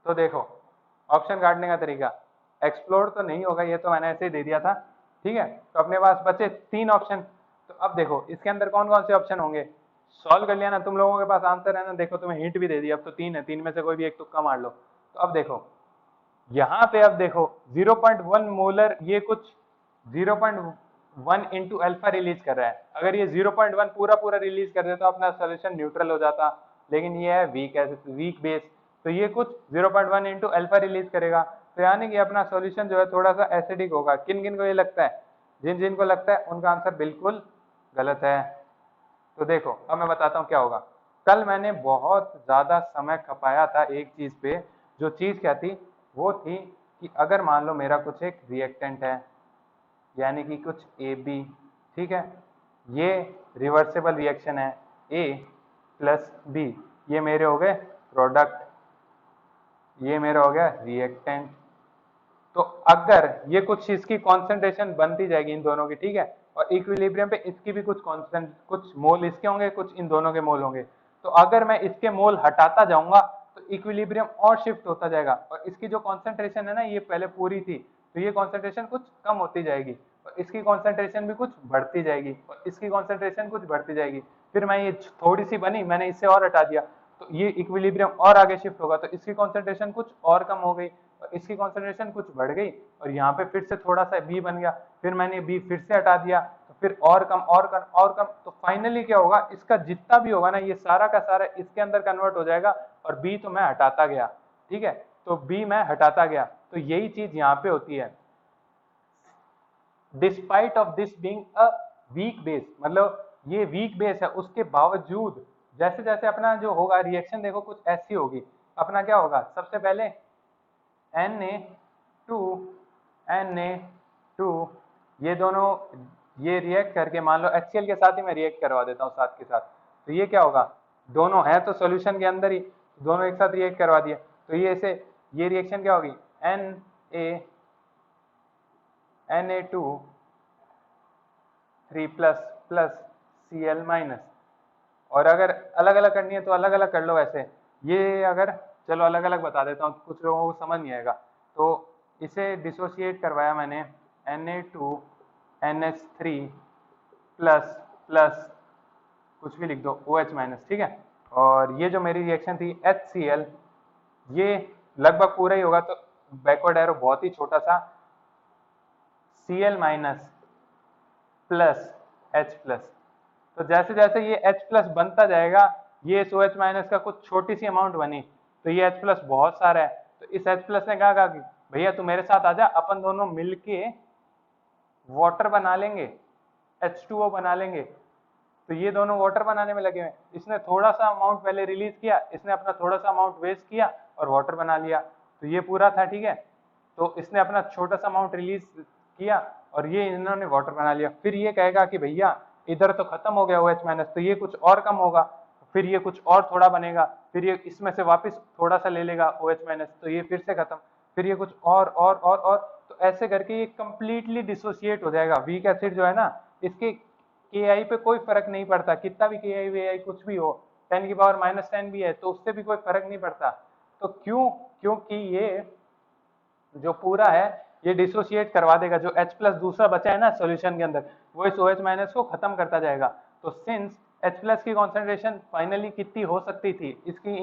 तो देखो ऑप्शन काटने का तरीका, एक्सप्लोड तो नहीं होगा, ये तो मैंने ऐसे ही दे दिया था। ठीक है, तो अपने पास बचे 3 ऑप्शन। तो अब देखो इसके अंदर कौन कौन से ऑप्शन होंगे, सॉल्व कर लिया ना तुम लोगों के पास आंसर है ना, देखो तुम्हें हिंट भी दे दिया, अब तो 3 है, 3 में से कोई भी एक तुक्का मार लो। तो अब देखो यहाँ पे, अब देखो 0.1 मोलर ये कुछ 0.1 इंटू अल्फा रिलीज कर रहा है। अगर ये 0.1 पूरा पूरा रिलीज कर दे तो अपना सोल्यूशन न्यूट्रल हो जाता, लेकिन ये है वीक बेस, तो ये कुछ 0.1 इंटू अल्फा रिलीज करेगा, तो यानी कि अपना सॉल्यूशन जो है थोड़ा सा एसिडिक होगा। किन किन को ये लगता है, जिन जिन को लगता है उनका आंसर बिल्कुल गलत है। तो देखो अब मैं बताता हूँ क्या होगा। कल मैंने बहुत ज्यादा समय खपाया था एक चीज पे, जो चीज क्या थी, वो थी कि अगर मान लो मेरा कुछ एक रिएक्टेंट है, यानी कि कुछ AB, ठीक है, ये रिवर्सिबल रिएक्शन है, A प्लस B, ये मेरे हो गए प्रोडक्ट, ये मेरा हो गया रिएक्टेंट। तो अगर ये कुछ इसकी कॉन्सेंट्रेशन बनती जाएगी इन दोनों की, ठीक है, और इक्विलिब्रियम पे इसकी भी कुछ कांस्टेंट, कुछ मोल इसके होंगे, कुछ इन दोनों के मोल होंगे। तो अगर मैं इसके मोल हटाता जाऊंगा तो इक्विलिब्रियम और शिफ्ट होता जाएगा, और इसकी जो कॉन्सेंट्रेशन है ना ये पहले पूरी थी, तो ये कॉन्सेंट्रेशन कुछ कम होती जाएगी, और इसकी कॉन्सेंट्रेशन भी कुछ बढ़ती जाएगी, और इसकी कॉन्सेंट्रेशन कुछ बढ़ती जाएगी। फिर मैं ये थोड़ी सी बनी, मैंने इससे और हटा दिया, तो ये इक्विलिब्रियम और आगे शिफ्ट होगा, तो इसकी कॉन्सेंट्रेशन कुछ और कम हो गई, और इसकी कॉन्सेंट्रेशन कुछ बढ़ गई, और यहाँ पे फिर से थोड़ा सा बी बन गया, फिर मैंने बी फिर से हटा दिया, तो फिर और कम और कम और कम, तो फाइनली क्या होगा, इसका जितना भी होगा ना ये सारा का सारा इसके अंदर कन्वर्ट हो जाएगा, और बी तो मैं हटाता गया। ठीक है, तो बी मैं हटाता गया, तो यही चीज यहाँ पे होती है। Despite of this being a weak base, मतलब ये वीक बेस है, उसके बावजूद जैसे जैसे अपना जो होगा रिएक्शन देखो कुछ ऐसी होगी, अपना क्या होगा, सबसे पहले Na2 Na2 ये दोनों ये रिएक्ट करके, मान लो HCl के साथ ही मैं रिएक्ट करवा देता हूँ साथ के साथ, तो ये क्या होगा, दोनों है तो सॉल्यूशन के अंदर ही, दोनों एक साथ रिएक्ट करवा दिया, तो ये ऐसे ये रिएक्शन क्या होगी, Na2 3 plus plus Cl minus. और अगर अलग अलग करनी है तो अलग अलग कर लो, ऐसे ये अगर, चलो अलग अलग बता देता हूँ, कुछ लोगों को समझ नहीं आएगा। तो इसे डिसोशिएट करवाया मैंने Na2NH3 प्लस प्लस कुछ भी लिख दो OH माइनस, ठीक है, और ये जो मेरी रिएक्शन थी HCl, ये लगभग पूरा ही होगा, तो बैकवर्ड एरो बहुत ही छोटा सा, Cl minus plus H plus, तो जैसे जैसे ये H प्लस बनता जाएगा, ये इस OH माइनस का कुछ छोटी सी अमाउंट बनी, तो ये H प्लस बहुत सारा है, तो इस H प्लस ने कहा कि भैया तू मेरे साथ आजा, अपन दोनों मिलके वाटर बना लेंगे, H2O बना लेंगे। तो ये दोनों वाटर बनाने में लगे हुए, इसने थोड़ा सा अमाउंट पहले रिलीज किया, इसने अपना थोड़ा सा अमाउंट वेस्ट किया और वाटर बना लिया, तो ये पूरा था, ठीक है, तो इसने अपना छोटा सा अमाउंट रिलीज किया और ये इन्होंने वाटर बना लिया। फिर ये कहेगा कि भैया इधर तो खत्म हो गया OH माइनस, तो ये कुछ और कम होगा, फिर ये कुछ और थोड़ा बनेगा, फिर ये इसमें से वापस थोड़ा सा ले लेगा OH माइनस, तो ये फिर से खत्म, फिर ये कुछ और, तो ऐसे करके ये कंप्लीटली डिसोसिएट हो जाएगा। वीक एसिड जो है ना, इसके KI पे कोई फर्क नहीं पड़ता, कितना भी KI VI कुछ भी हो, 10 की पावर -10 भी है तो उससे भी कोई फर्क नहीं पड़ता। तो क्यों, क्योंकि ये जो पूरा है ये डिसोशिएट करवा देगा, जो H प्लस दूसरा बचा है ना सॉल्यूशन के अंदर, वो इस OH माइनस को खत्म करता जाएगा। तो सिंस H प्लस की कॉन्सेंट्रेशन फाइनली कितनी हो सकती थी, इसकी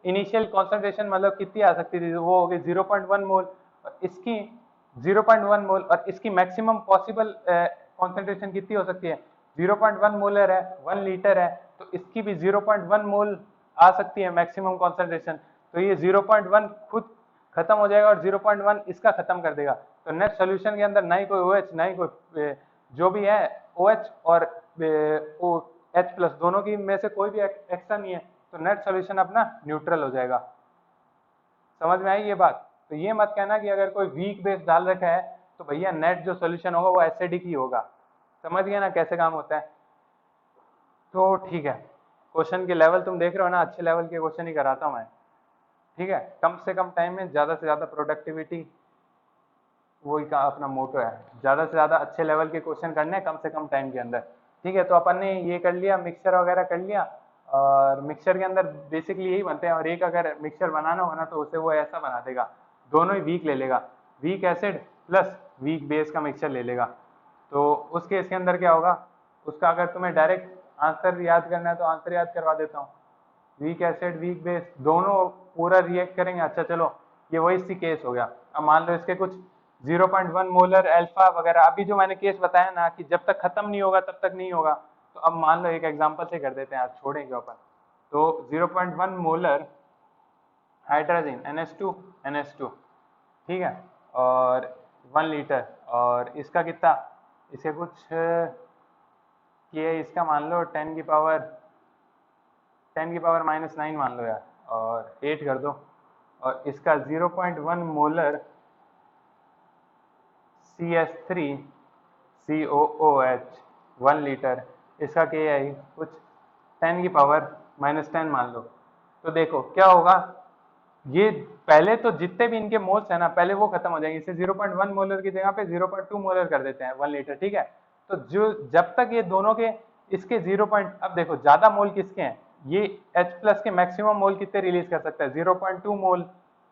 इनिशियल कॉन्सेंट्रेशन मतलब कितनी आ सकती थी, वो हो गई 0.1 मोल, इसकी 0.1 मोल, और इसकी मैक्सिमम पॉसिबल कॉन्सेंट्रेशन कितनी हो सकती है 0.1 मोलर है, 1 लीटर है, तो इसकी भी 0.1 मोल आ सकती है मैक्सिमम कॉन्सेंट्रेशन। तो ये 0.1 खुद खत्म हो जाएगा और 0.1 इसका खत्म कर देगा। तो नेट सॉल्यूशन के अंदर ना ही कोई OH ना ही कोई जो भी है OH और H प्लस दोनों की में से कोई भी एक्स्ट्रा नहीं है, तो नेट सॉल्यूशन अपना न्यूट्रल हो जाएगा। समझ में आई ये बात? तो ये मत कहना कि अगर कोई वीक बेस डाल रखा है तो भैया नेट जो सॉल्यूशन होगा वो एसिडिक ही होगा। समझ गया ना कैसे काम होता है? तो ठीक है, क्वेश्चन के लेवल तुम देख रहे हो ना, अच्छे लेवल के क्वेश्चन ही कराता हूँ मैं। ठीक है, कम से कम टाइम में ज़्यादा से ज़्यादा प्रोडक्टिविटी, वही का अपना मोटो है, ज़्यादा से ज़्यादा अच्छे लेवल के क्वेश्चन करने हैं कम से कम टाइम के अंदर। ठीक है, तो अपन ने ये कर लिया, मिक्सचर वगैरह कर लिया, और मिक्सचर के अंदर बेसिकली यही बनते हैं। और एक अगर मिक्सचर बनाना होगा ना तो उसे वो ऐसा बना देगा, दोनों ही वीक ले लेगा, weak acid plus weak base का मिक्सचर ले लेगा। तो उस केस के अंदर क्या होगा, उसका अगर तुम्हें डायरेक्ट आंसर याद करना है तो आंसर याद करवा देता हूँ। वीक एसिड वीक बेस दोनों पूरा रिएक्ट करेंगे। अच्छा चलो, ये वही सी केस हो गया। अब मान लो इसके कुछ 0.1 मोलर अल्फा वगैरह, अभी जो मैंने केस बताया ना कि जब तक खत्म नहीं होगा तब तक नहीं होगा, तो अब मान लो एक एग्जांपल से कर देते हैं, आज छोड़ेंगे अपन। तो 0.1 मोलर हाइड्रोजन NH2 ठीक है, और 1 लीटर, और इसका कितना, इसे कुछ ये इसका मान लो 10 की पावर -9 मान लो यार, और 8 कर दो, और इसका 0.1 मोलर CH3COOH 1 लीटर, इसका KI कुछ 10 की पावर -10 मान लो। तो देखो क्या होगा, ये पहले तो जितने भी इनके मोल्स है ना पहले वो खत्म हो जाएंगे। इसे 0.1 मोलर की जगह पे 0.2 मोलर कर देते हैं 1 लीटर। ठीक है, तो जो जब तक ये दोनों के इसके 0. अब देखो ज्यादा मोल किसके हैं, ये H प्लस के मैक्सिमम मोल कितने रिलीज कर सकता है, 0.2 मोल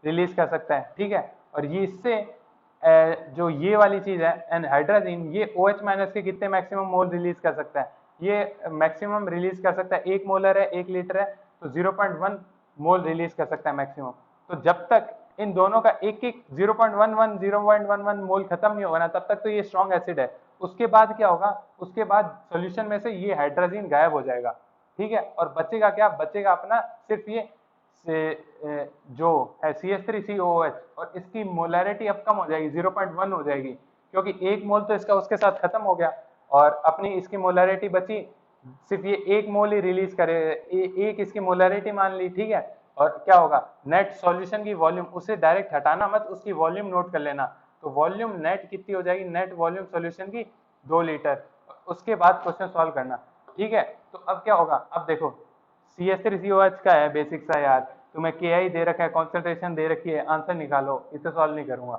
रिलीज कर सकता है। ठीक है, और ये इससे जो ये वाली चीज है एनहाइड्राजीन, ये OH माइनस के कितने मैक्सिमम मोल रिलीज कर सकता है, ये मैक्सिमम रिलीज कर सकता है 1 मोलर है 1 लीटर है, तो 0.1 मोल रिलीज कर सकता है मैक्सिमम। तो जब तक इन दोनों का एक एक 0.11 मोल खत्म नहीं होगा ना तब तक तो ये स्ट्रॉन्ग एसिड है। उसके बाद क्या होगा, उसके बाद सोल्यूशन में से ये हाइड्रोजन गायब हो जाएगा। ठीक है, और बचेगा क्या, बचेगा अपना सिर्फ ये जो है CH3COOH, और इसकी मोलैरिटी अब कम हो जाएगी, 0.1 हो जाएगी, क्योंकि एक मोल तो इसका उसके साथ खत्म हो गया, और अपनी इसकी मोलैरिटी बची सिर्फ ये एक मोल ही रिलीज करे, एक इसकी मोलैरिटी मान ली। ठीक है, और क्या होगा, नेट सॉल्यूशन की वॉल्यूम, उसे डायरेक्ट हटाना मत, उसकी वॉल्यूम नोट कर लेना। तो वॉल्यूम नेट कितनी हो जाएगी, नेट वॉल्यूम सॉल्यूशन की 2 लीटर। उसके बाद क्वेश्चन सॉल्व करना। ठीक है, तो अब क्या होगा, अब देखो CH3COH का है बेसिक सा यार, तुम्हें KI दे रखा है, कॉन्सेंट्रेशन दे रखी है, आंसर निकालो, इसे सॉल्व नहीं करूंगा।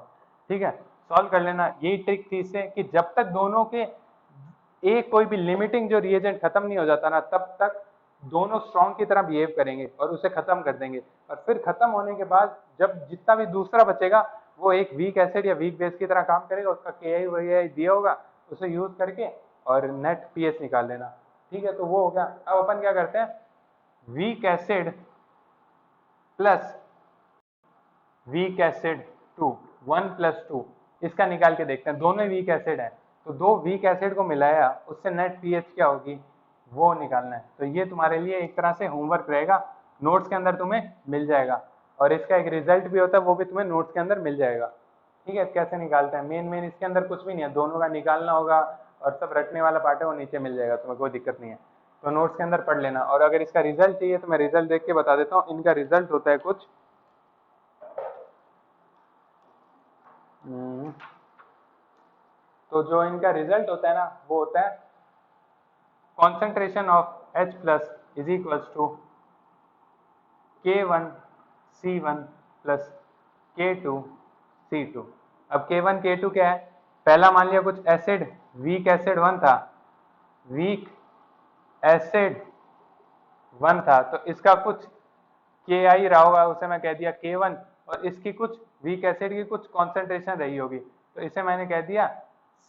ठीक है, सॉल्व कर लेना। यही ट्रिक थी इससे कि जब तक दोनों के एक कोई भी लिमिटिंग जो रिएजेंट खत्म नहीं हो जाता ना तब तक दोनों स्ट्रॉन्ग की तरह बिहेव करेंगे और उसे खत्म कर देंगे। और फिर खत्म होने के बाद जब जितना भी दूसरा बचेगा वो एक वीक एसिड या वीक बेस की तरह काम करेगा, उसका KI वही दिया होगा, उसे यूज करके और नेट पीएच निकाल लेना। ठीक है, तो वो हो गया। अब अपन क्या करते हैं, weak acid plus weak acid 2 1+2 इसका निकाल के देखते हैं। दोनों वीक एसिड है तो दो वीक एसिड को मिलाया, उससे नेट पीएच क्या होगी वो निकालना है। तो ये तुम्हारे लिए एक तरह से होमवर्क रहेगा, नोट्स के अंदर तुम्हें मिल जाएगा, और इसका एक रिजल्ट भी होता है वो भी तुम्हें नोट्स के अंदर मिल जाएगा। ठीक है, कैसे निकालते हैं, मेन इसके अंदर कुछ भी नहीं है, दोनों का निकालना होगा, और सब रटने वाला पार्ट है वो नीचे मिल जाएगा, तुम्हें कोई दिक्कत नहीं है। तो नोट्स के अंदर पढ़ लेना, और अगर इसका रिजल्ट चाहिए तो मैं रिजल्ट देख के बता देता हूँ। इनका रिजल्ट होता है कुछ तो जो इनका रिजल्ट होता है ना वो होता है concentration of H plus is equals to K1C1 plus K2C2। अब K1 K2 क्या है, पहला मान लिया कुछ एसिड, वीक एसिड 1 था, वीक एसिड 1 था, तो इसका कुछ KI रहा होगा, उसे मैं कह दिया K1, और इसकी कुछ वीक एसिड की कुछ कॉन्सेंट्रेशन रही होगी तो इसे मैंने कह दिया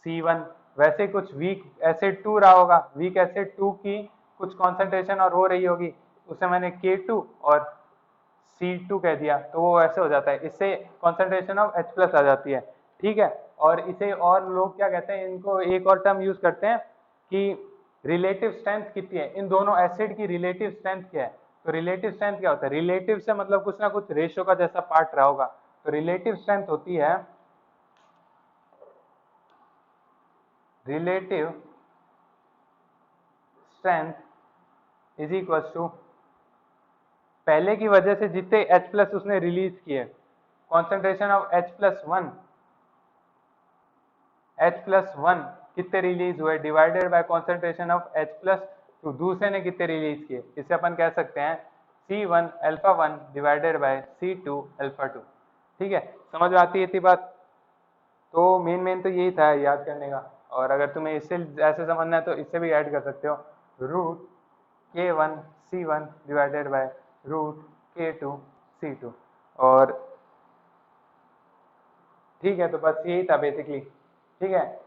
C1। वैसे कुछ वीक एसिड 2 रहा होगा, वीक एसिड 2 की कुछ कॉन्सेंट्रेशन और हो रही होगी, उसे मैंने K2 और C2 कह दिया, तो वो ऐसे हो जाता है, इससे कॉन्सेंट्रेशन ऑफ H प्लस आ जाती है। ठीक है, और इसे और लोग क्या कहते हैं, इनको एक और टर्म यूज करते हैं कि रिलेटिव स्ट्रेंथ कितनी है, इन दोनों एसिड की रिलेटिव स्ट्रेंथ क्या है। तो रिलेटिव स्ट्रेंथ क्या होता है, रिलेटिव से मतलब कुछ ना कुछ रेशियो का जैसा पार्ट रहा होगा। तो रिलेटिव स्ट्रेंथ होती है relative strength is equal to पहले की वजह से जितने H प्लस उसने रिलीज किए, कॉन्सेंट्रेशन ऑफ H+1 कितने रिलीज हुए divided by concentration of H+2 दूसरे ने कितने रिलीज किए। इसे अपन कह सकते हैं C1 alpha 1 divided by C2 alpha 2। ठीक है, समझ में आती है इतनी बात। तो मेन तो यही था याद करने का। और अगर तुम्हें इससे ऐसे समझना है तो इससे भी ऐड कर सकते हो, root K1 C1 divided by root K2 C2। और ठीक है, तो बस यही था बेसिकली। ठीक है,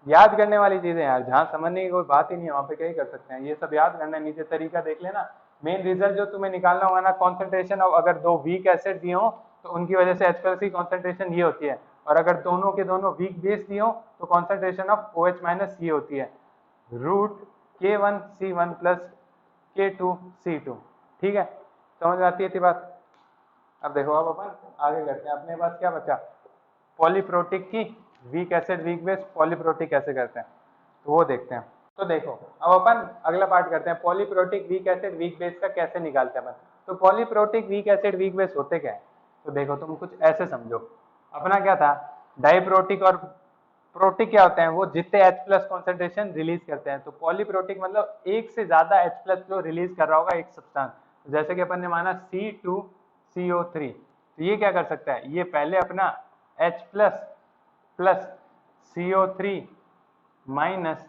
याद करने वाली चीजें यार, जहाँ समझने की कोई बात ही नहीं है वहाँ पे क्या ही कर सकते हैं, ये सब याद करना है। नीचे तरीका देख लेना। मेन रिजल्ट जो तुम्हें निकालना होगा ना, कॉन्सेंट्रेशन ऑफ अगर दो वीक एसिड दिए हो तो उनकी वजह से H+ की कॉन्सेंट्रेशन ये होती है, और अगर दोनों के दोनों वीक बेस दिए हो तो कॉन्सेंट्रेशन ऑफ OH- ये होती है, root K1 C1 plus K2 C2। ठीक है, समझ में आती है बात। अब देखो, अब अपन आगे करते हैं। अपने पास क्या बचा, पॉलीप्रोटिक की week acid weak base polyprotic कैसे करते हैं, तो वो देखते हैं। तो देखो, अब अपन अगला पार्ट करते हैं, polyprotic week acid weak base का कैसे निकालते हैं अपन। तो polyprotic week acid weak base होते क्या है, तो देखो तुम कुछ ऐसे समझो। अपना क्या था, डाइप्रोटिक और प्रोटिक क्या होते हैं, वो जितने H+ कॉन्सेंट्रेशन रिलीज करते हैं। तो पॉलीप्रोटिक मतलब एक से ज्यादा H+ जो रिलीज कर रहा होगा एक सब्सटेंस। जैसे कि अपन ने माना C2CO3, तो ये क्या कर सकता है, ये पहले अपना H+ plus CO3 minus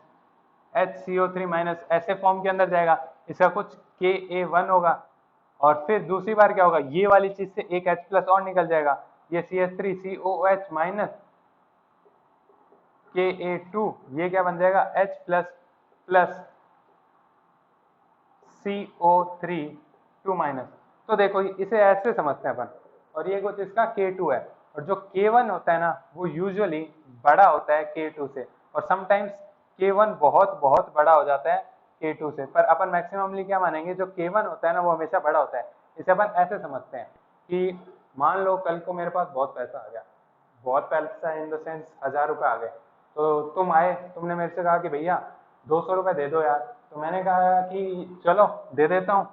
HCO3 minus ऐसे फॉर्म के अंदर जाएगा, इसका कुछ Ka1 होगा। और फिर दूसरी बार क्या होगा, ये वाली चीज से एक H+ और निकल जाएगा, ये CH3COOH माइनस Ka2, ये क्या बन जाएगा H+ प्लस CO3 2 माइनस। तो देखो इसे ऐसे समझते हैं अपन, और ये कुछ इसका K2 है। और जो K1 होता है ना, वो यूजुअली बड़ा होता है K2 से, और समटाइम्स K1 बहुत बहुत बड़ा हो जाता है K2 से, पर अपन मैक्सिममली क्या मानेंगे, जो K1 होता है ना वो हमेशा बड़ा होता है। इसे अपन ऐसे समझते हैं कि मान लो कल को मेरे पास बहुत पैसा आ गया, बहुत पैसा इन द सेंस 1000 रुपये आ गए। तो तुम आए, तुमने मेरे से कहा कि भैया 200 रुपये दे दो यार। तो मैंने कहा कि चलो दे देता हूँ,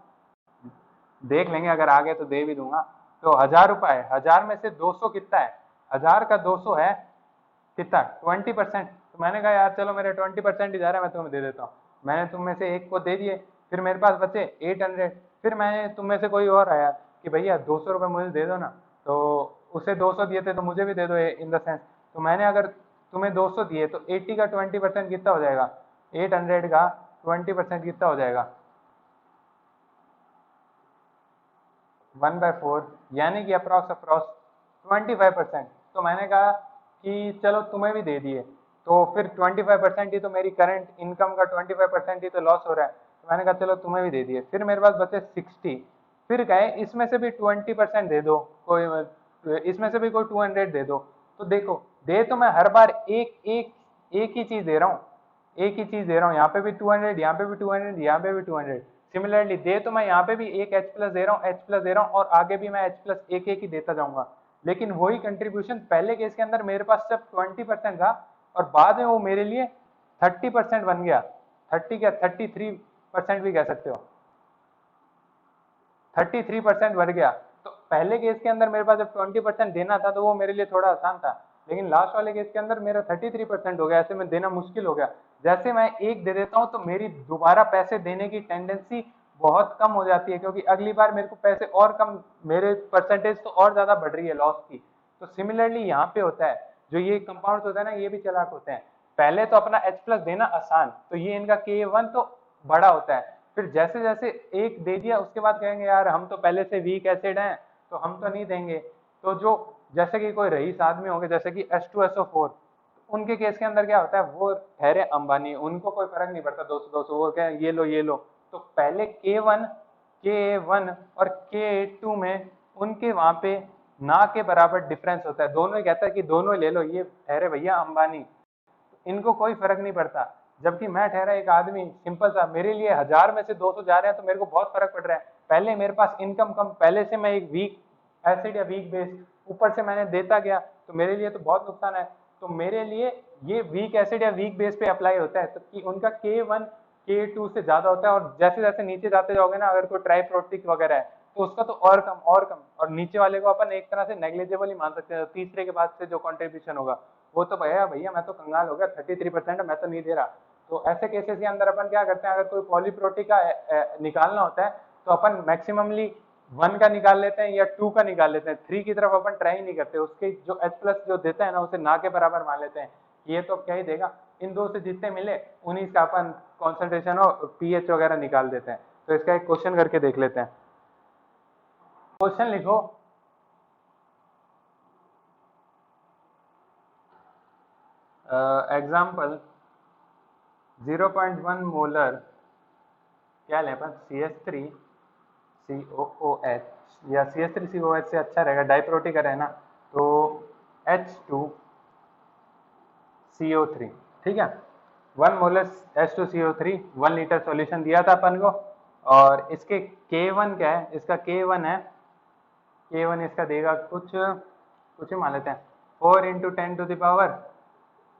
देख लेंगे अगर आ गए तो दे भी दूंगा। तो 1000 रुपये है, 1000 में से 200 कितना है, 1000 का 200 है कितना, 20%। तो मैंने कहा यार चलो मेरे 20% ही जा रहा है, मैं तुम्हें दे देता हूँ। मैंने तुम में से एक को दे दिए, फिर मेरे पास बचे 800। फिर मैंने तुम में से कोई और आया कि भैया 200 रुपये मुझे दे दो ना, तो उसे 200 दिए थे तो मुझे भी दे दो इन द सेंस। तो मैंने अगर तुम्हें 200 दिए तो 80 का 20% कितना हो जाएगा, 800 का 20% कितना हो जाएगा, 1/4, यानी कि अप्रॉक्स 25%। तो मैंने कहा कि चलो तुम्हें भी दे दिए, तो फिर 25% ही तो मेरी करंट इनकम का 25% ही तो लॉस हो रहा है। तो मैंने कहा चलो तुम्हें भी दे दिए, फिर मेरे पास बचे 60। फिर कहे इसमें से भी 20% दे दो, कोई इसमें से भी कोई 200 दे दो। तो देखो, दे तो मैं हर बार एक ही चीज दे रहा हूँ, एक ही चीज दे रहा हूँ, यहाँ पे भी 200, यहाँ पे भी 200, यहाँ पे भी 200। सिमिलरली दे तो मैं यहाँ पे भी एक H+ दे रहा हूँ, H+ दे रहा हूँ, और आगे भी मैं H+ एक ही देता जाऊंगा। लेकिन वही कंट्रीब्यूशन पहले केस के अंदर मेरे पास सिर्फ 20% था, और बाद में वो मेरे लिए 30% बन गया। 30 क्या, 33% भी कह सकते हो, 33% बढ़ गया। तो पहले केस के अंदर मेरे पास जब 20% देना था तो वो मेरे लिए थोड़ा आसान था, लेकिन लास्ट वाले केस के अंदर मेरा 33% हो गया, ऐसे में देना मुश्किल हो गया। जैसे मैं एक दे देता हूँ तो मेरी दोबारा पैसे देने की टेंडेंसी बहुत कम हो जाती है, क्योंकि अगली बार मेरे को पैसे और कम, मेरे परसेंटेज तो और ज्यादा बढ़ रही है लॉस की। तो सिमिलरली यहाँ पे होता है, जो ये कंपाउंड होता है ना, ये भी चालाक होते हैं। पहले तो अपना H+ देना आसान, तो ये इनका K1 तो बड़ा होता है। फिर जैसे जैसे एक दे दिया उसके बाद कहेंगे यार हम तो पहले से वीक एसिड हैं तो हम तो नहीं देंगे। तो जो जैसे कि कोई रईस आदमी होंगे जैसे कि H2SO4, उनके केस के अंदर क्या होता है, वो ठहरे अंबानी, उनको कोई फर्क नहीं पड़ता 200 वो क्या ये लो ये लो। तो पहले K1 और K2 में उनके वहां पे ना के बराबर डिफरेंस होता है, दोनों ही कहता है कि दोनों ले लो, ये ठहरे भैया अंबानी, इनको कोई फर्क नहीं पड़ता। जबकि मैं ठहरा एक आदमी सिंपल सा, मेरे लिए 1000 में से 200 जा रहे हैं तो मेरे को बहुत फर्क पड़ रहा है। पहले मेरे पास इनकम कम, पहले से मैं एक वीक एसिड या वीक बेस ऊपर से मैंने देता गया, तो मेरे लिए तो बहुत नुकसान है। तो मेरे लिए ये वीक एसिड या वीक बेस पे अप्लाई होता है, तो कि उनका K1 K2 से ज्यादा होता है, और जैसे जैसे नीचे जाते जाओगे ना, अगर कोई ट्राइप्रोटिक वगैरह है तो उसका तो और कम और कम, और नीचे वाले को अपन एक तरह से नेग्लिजिबल ही मान सकते हैं। तीसरे के बाद से जो कंट्रीब्यूशन होगा वो तो भैया भैया मैं तो कंगाल हो गया, 33% मैं तो नहीं दे रहा। तो ऐसे केसेस के अंदर अपन क्या करते हैं, अगर कोई पॉलीप्रोटिक का निकालना होता है तो अपन मैक्सिममली 1 का निकाल लेते हैं या 2 का निकाल लेते हैं, 3 की तरफ अपन ट्राई नहीं करते। उसके जो H+ जो देता है ना, उसे ना के बराबर मान लेते हैं, ये तो क्या ही देगा। इन दो से जितने मिले उन्हीं का अपन कॉन्सेंट्रेशन और pH वगैरह निकाल देते हैं। तो इसका एक क्वेश्चन करके देख लेते हैं। क्वेश्चन लिखो, एग्जाम्पल 0.1 मोलर क्या लें अपन, CH3 COOH, या CH3 COOH से अच्छा रहेगा, डाइप्रोटिक है ना, तो H2 CO3, ठीक है। 1 मोलर H2CO3, 1 लीटर सॉल्यूशन दिया था अपन को, और इसके K1 क्या है, इसका K1 है, K1 इसका देगा कुछ कुछ ही मान लेते हैं, 4 इंटू 10 टू दावर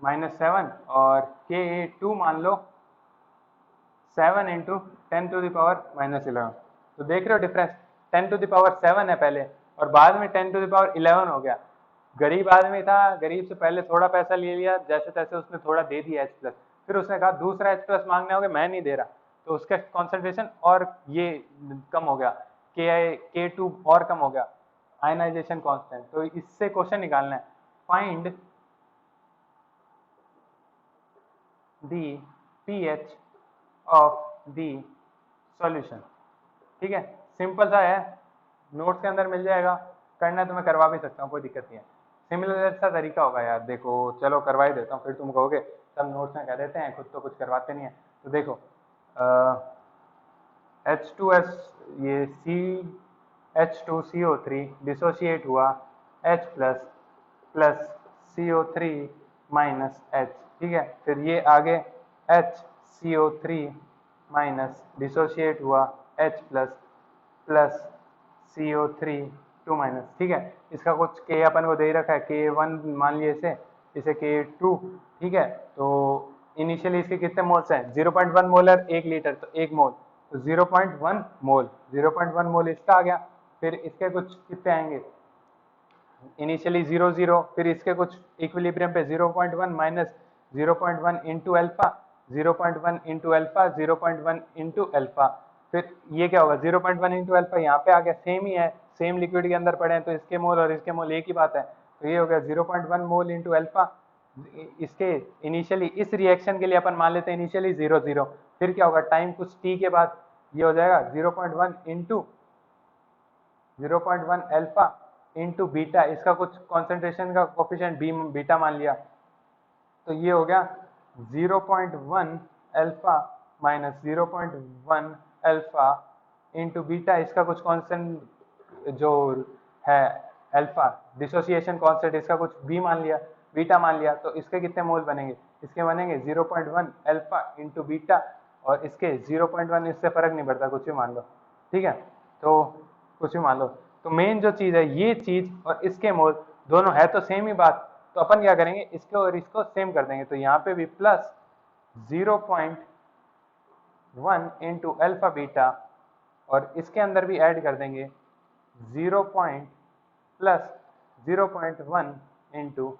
-7, और K2 मान लो 7 इंटू 10 टू दावर -11। तो देख रहे हो डिफरेंस, 10 टू दावर 7 है पहले, और बाद में 10 टू दावर 11 हो गया। गरीब आदमी था, गरीब से पहले थोड़ा पैसा ले लिया, जैसे तैसे उसने थोड़ा दे दिया H+, फिर उसने कहा दूसरा H+ मांगने होंगे, मैं नहीं दे रहा, तो उसका कॉन्सेंट्रेशन और ये कम हो गया, K2 और कम हो गया, आयनाइजेशन कांस्टेंट। तो इससे क्वेश्चन निकालना है, find the pH of the solution, ठीक है। सिंपल सा है, नोट्स के अंदर मिल जाएगा, करना है तो मैं करवा भी सकता हूँ, कोई दिक्कत नहीं है। सिमिलर सा तरीका होगा यार, देखो चलो करवा ही देता हूँ, फिर तुम कहोगे सब नोट्स में कह देते हैं, खुद तो कुछ करवाते नहीं है। तो देखो H2S, ये H2CO3 डिसोशिएट हुआ H+ प्लस CO3 -H, ठीक है। फिर ये आगे HCO3 माइनस डिसोशिएट हुआ H+ प्लस CO3 2 माइनस, ठीक है। इसका कुछ K अपन को दे रखा है, K1 मान लिए इसे K2, ठीक है। तो इनिशियली इसके कितने मोल्स हैं, 0.1 मोलर 1 लीटर, तो 1 मोल, तो 0.1 मोल, 0.1 मोल इसका आ गया। फिर इसके कुछ कितने आएंगे, इनिशियली 0 फिर इसके कुछ इक्विलिब्रियम पे 0.1 minus 0.1 into alpha, 0.1 into alpha, 0.1 into alpha. फिर ये क्या होगा, 0.1 इंटू अल्फा यहाँ पे आ गया, सेम ही है, सेम लिक्विड के अंदर पड़े हैं, तो इसके मोल और इसके मोल एक ही बात है। तो ये हो गया 0.1 मोल इंटू अल्फा। इसके इनिशियली इस रिएक्शन के लिए अपन मान लेते हैं इनिशियली 0 फिर क्या होगा, टाइम कुछ t के बाद ये हो जाएगा 0.1 इंटू 0.1 अल्फा इंटू बीटा, इसका कुछ कॉन्सेंट्रेशन का कोफिशिएंट बीटा मान लिया, तो ये हो गया 0.1 alpha minus 0.1 alpha into beta, इसका कुछ कांस्टेंट जो है अल्फा, डिसोसिएशन कांस्टेंट, इसका कुछ बी मान लिया, बीटा मान लिया। तो इसके कितने मोल बनेंगे, इसके बनेंगे 0.1 अल्फा इंटू बीटा, और इसके 0.1, इससे फर्क नहीं पड़ता, कुछ भी मान लो, ठीक है। तो कुछ भी मान लो, तो मेन जो चीज है ये चीज और इसके मोल दोनों है तो सेम ही बात, तो अपन क्या करेंगे, इसको और इसको सेम कर देंगे। तो यहाँ पे भी प्लस 0.1 इंटू अल्फा बीटा, और इसके अंदर भी ऐड कर देंगे 0.1 इंटू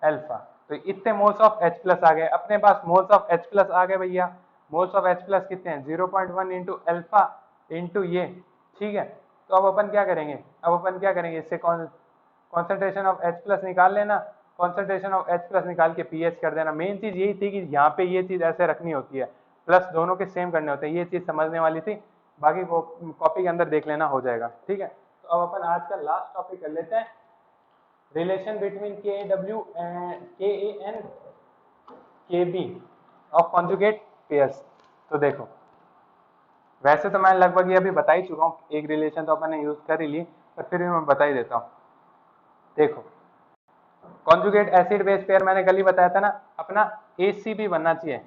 अल्फा। तो इतने मोल्स ऑफ H+ आ गए अपने पास, मोल्स ऑफ H+ आ गए भैया। मोल्स ऑफ H+ कितने हैं, 0.1 इंटू अल्फा इंटू ये, ठीक है। तो अब अपन क्या करेंगे, इससे कॉन्सेंट्रेशन ऑफ H+ निकाल लेना, कॉन्सेंट्रेशन ऑफ H+ निकाल के pH कर देना। मेन चीज यही थी कि यहाँ पे ये चीज ऐसे रखनी होती है, प्लस दोनों के सेम करने होते हैं, ये चीज समझने वाली थी, बाकी कॉपी के अंदर देख लेना, हो जाएगा, ठीक है। तो अब अपन आज का लास्ट टॉपिक कर लेते हैं, relation between KW and KAN KB of conjugate pairs. तो देखो वैसे तो मैं लगभग ये अभी बता ही चुका हूँ, एक रिलेशन तो अपन ने यूज कर ही ली, पर फिर भी मैं बता ही देता हूँ। देखो कॉन्जुगेट एसिड बेस पेयर मैंने कल ही बताया था ना, अपना ACB बनना चाहिए,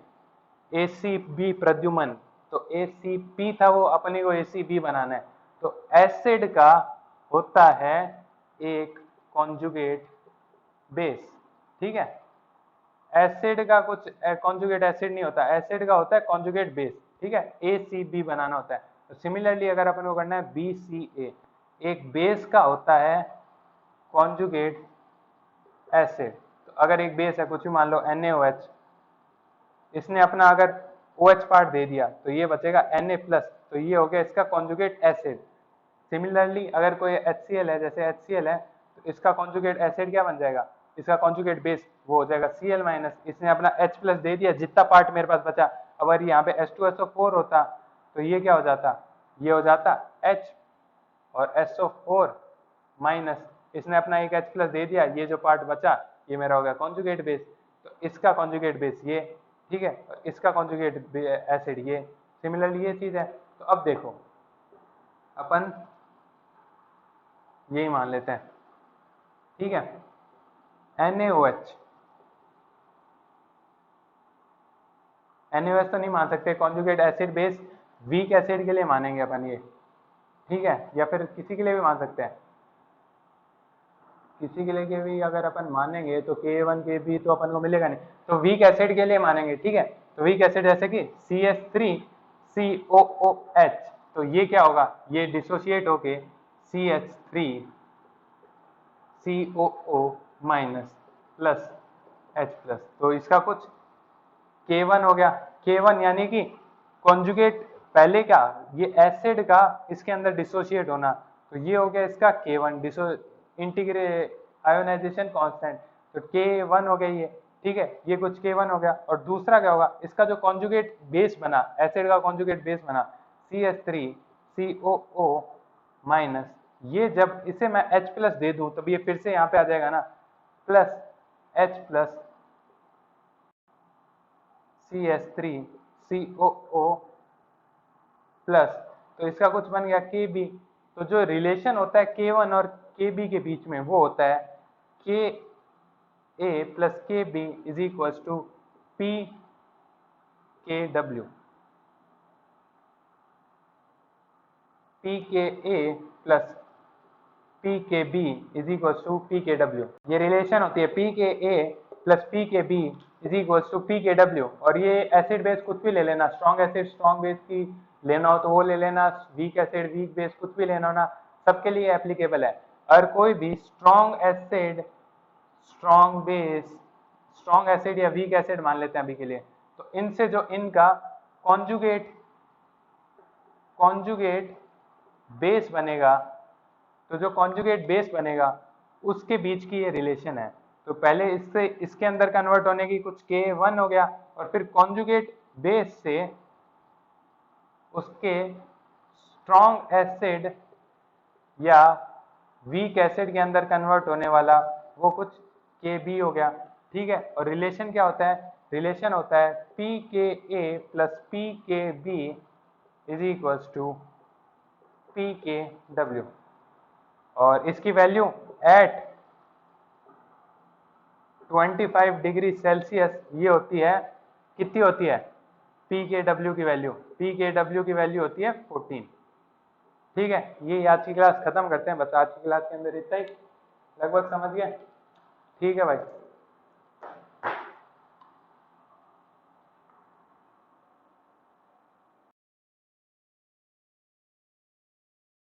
ACB प्रद्युमन, तो ACP था वो, अपने को ACB बनाना है। तो एसिड का होता है एक कॉन्जुगेट बेस, ठीक है। एसिड का कुछ कॉन्जुगेट एसिड नहीं होता, एसिड का होता है कॉन्जुगेट बेस, ठीक है। ACB बनाना होता है। तो सिमिलरली अगर अपन को करना है BCA, एक बेस का होता है कॉन्जुगेट एसिड। तो अगर एक बेस है कुछ भी मान लो NaOH, इसने अपना अगर OH पार्ट दे दिया तो ये बचेगा Na+, तो ये हो गया इसका कॉन्जुगेट एसिड। सिमिलरली अगर कोई HCl है, जैसे HCl है, तो इसका कॉन्जुगेट एसिड क्या बन जाएगा, इसका कॉन्जुगेट बेस वो हो जाएगा Cl-, इसने अपना H+ दे दिया, जितना पार्ट मेरे पास बचा। अगर यहाँ पे H2SO4 होता तो ये क्या हो जाता, ये हो जाता H और SO4-, इसने अपना एक H+ दे दिया, ये जो पार्ट बचा ये मेरा हो गया कॉन्जुगेट बेस। तो इसका कॉन्जुगेट बेस ये, ठीक है, और इसका कॉन्जुगेट एसिड ये। सिमिलरली ये चीज है। तो अब देखो अपन यही मान लेते हैं, ठीक है, NaOH, NaOH तो नहीं मान सकते, conjugate acid base weak acid के लिए मानेंगे अपन ये, ठीक है, या फिर किसी के लिए भी मान सकते हैं, किसी के लिए के भी अगर अपन मानेंगे तो K1 Kb तो अपन को मिलेगा नहीं, तो वीक एसिड के लिए मानेंगे, ठीक है। तो वीक एसिड जैसे कि CH3COOH, तो ये क्या होगा, ये डिसोशिएट होके CH3COO- प्लस H+, तो इसका कुछ K1 हो गया। K1 यानी कि कॉन्जुगेट, पहले क्या, ये एसिड का इसके अंदर डिसोशिएट होना, तो ये हो गया इसका K1 इंटीग्रेट आयोनाइजेशन कांस्टेंट, तो K1 हो गया ये, ठीक है, ये कुछ K1 हो गया। और दूसरा क्या होगा, इसका जो कॉन्जुगेट बेस बना, एसिड का कॉन्जुगेट बेस बना CH3COO-, ये जब इसे मैं H+ दे दूं तब ये फिर से यहाँ पे आ जाएगा ना, प्लस H+ CH3COO+, तो इसका कुछ बन गया Kb। तो जो रिलेशन होता है K1 और Kb के बीच में वो होता है Ka + Kb = PKW, pKa + pKb = pKw, ये रिलेशन होती है pKa + pKb = pKw। और ये एसिड बेस कुछ भी ले लेना, स्ट्रॉन्ग एसिड स्ट्रॉन्ग बेस की लेना हो तो वो ले लेना, वीक एसिड वीक बेस कुछ भी लेना हो ना, सबके लिए एप्लीकेबल है। और कोई भी strong acid strong base, strong acid या वीक एसिड मान लेते हैं अभी के लिए, तो इनसे जो इनका कॉन्जुगेट बेस बनेगा, तो जो कॉन्जुगेट बेस बनेगा उसके बीच की ये रिलेशन है। तो पहले इससे इसके अंदर कन्वर्ट होने की कुछ K1 हो गया, और फिर कॉन्जुगेट बेस से उसके स्ट्रॉन्ग एसिड या वीक एसिड के अंदर कन्वर्ट होने वाला वो कुछ Kb हो गया, ठीक है। और रिलेशन क्या होता है, रिलेशन होता है pKa + pKb = pKw, और इसकी वैल्यू एट 25 डिग्री सेल्सियस ये होती है, कितनी होती है, pKw की वैल्यू, pKw की वैल्यू होती है 14, ठीक है। ये आज की क्लास खत्म करते हैं, बस आज की क्लास के अंदर इतना ही, लगभग समझ गए, ठीक है भाई।